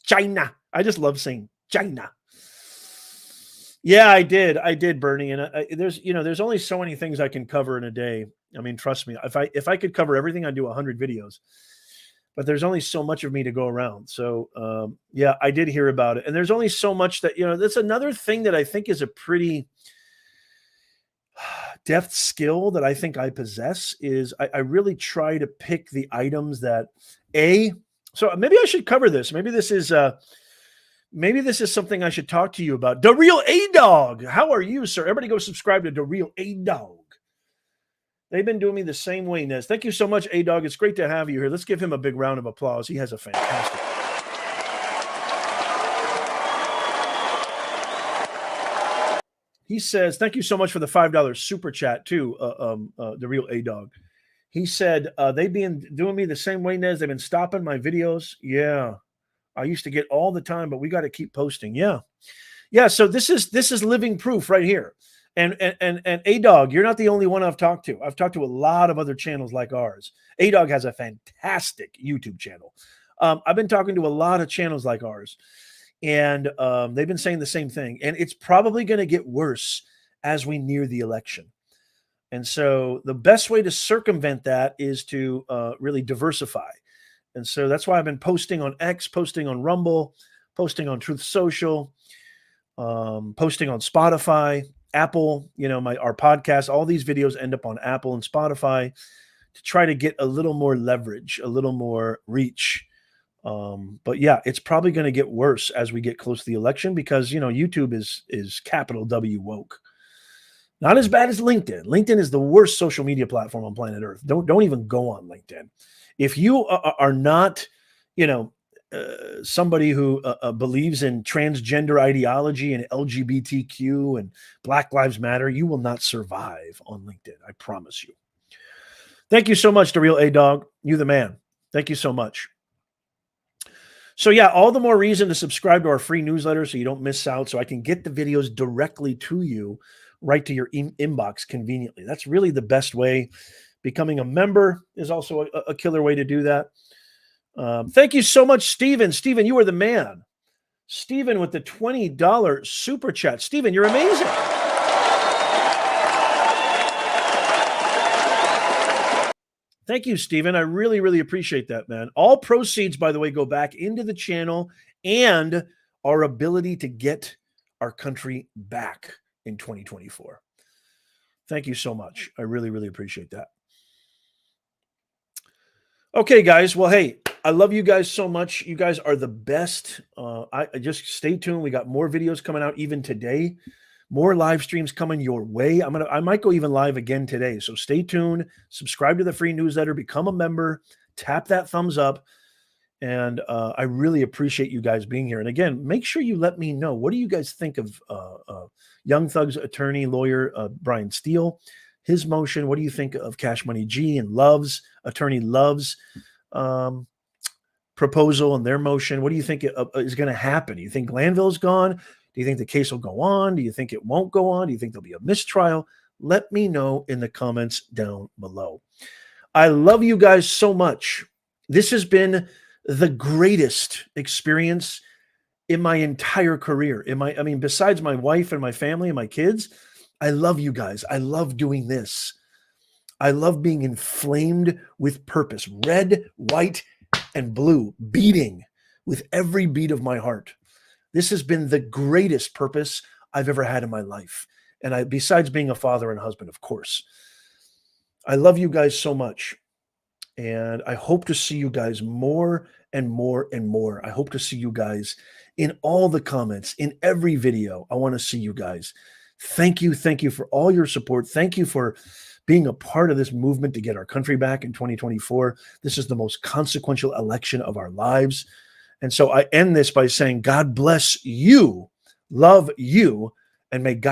China. I just love saying China. Yeah, I did, Bernie. And there's only so many things I can cover in a day. I mean, trust me, if I could cover everything, I'd do 100 videos. But there's only so much of me to go around. So, yeah, I did hear about it. And there's only so much that, that's another thing that I think is a pretty deft skill that I think I possess is I really try to pick the items that so maybe I should cover this. Maybe this is something I should talk to you about. The Real A-Dog. How are you, sir? Everybody go subscribe to The Real A-Dog. They've been doing me the same way, Nez. Thank you so much, A-Dog. It's great to have you here. Let's give him a big round of applause. He has a fantastic. He says, thank you so much for the $5 super chat, too, The Real A-Dog. He said, they've been doing me the same way, Nez. They've been stopping my videos. Yeah. I used to get all the time, but we got to keep posting. Yeah. Yeah. So this is living proof right here. And A-Dog, you're not the only one I've talked to. I've talked to a lot of other channels like ours. A-Dog has a fantastic YouTube channel. I've been talking to a lot of channels like ours, and they've been saying the same thing. And it's probably going to get worse as we near the election. And so the best way to circumvent that is to really diversify. And so that's why I've been posting on X, posting on Rumble, posting on Truth Social, posting on Spotify, Apple, our podcast. All these videos end up on Apple and Spotify to try to get a little more leverage, a little more reach. But yeah, it's probably going to get worse as we get close to the election because, YouTube is capital W woke. Not as bad as LinkedIn. LinkedIn is the worst social media platform on planet Earth. Don't even go on LinkedIn. If you are not, somebody who believes in transgender ideology and LGBTQ and Black Lives Matter, you will not survive on LinkedIn. I promise you. Thank you so much, The Real A-Dog. You the man. Thank you so much. So yeah, all the more reason to subscribe to our free newsletter so you don't miss out, so I can get the videos directly to you, right to your inbox conveniently. That's really the best way. Becoming a member is also a killer way to do that. Thank you so much, Steven. Steven, you are the man. Steven with the $20 super chat. Steven, you're amazing. Thank you, Stephen. I really, really appreciate that, man. All proceeds, by the way, go back into the channel and our ability to get our country back in 2024. Thank you so much. I really, really appreciate that. Okay, guys. Well, hey, I love you guys so much. You guys are the best. I just stay tuned. We got more videos coming out even today. More live streams coming your way. I might go even live again today. So stay tuned. Subscribe to the free newsletter. Become a member. Tap that thumbs up. And I really appreciate you guys being here. And again, make sure you let me know. What do you guys think of Young Thug's attorney, lawyer, Brian Steele? His motion. What do you think of Cash Money G and attorney Love's proposal and their motion? What do you think is going to happen? Do you think Glanville's gone? Do you think the case will go on? Do you think it won't go on? Do you think there'll be a mistrial? Let me know in the comments down below. I love you guys so much. This has been the greatest experience in my entire career. Besides my wife and my family and my kids, I love you guys. I love doing this. I love being inflamed with purpose, red, white, and blue, beating with every beat of my heart. This has been the greatest purpose I've ever had in my life. And besides being a father and husband, of course. I love you guys so much. And I hope to see you guys more and more and more. I hope to see you guys in all the comments, in every video. I want to see you guys. Thank you. Thank you for all your support. Thank you for being a part of this movement to get our country back in 2024. This is the most consequential election of our lives. And so I end this by saying, God bless you, love you, and may God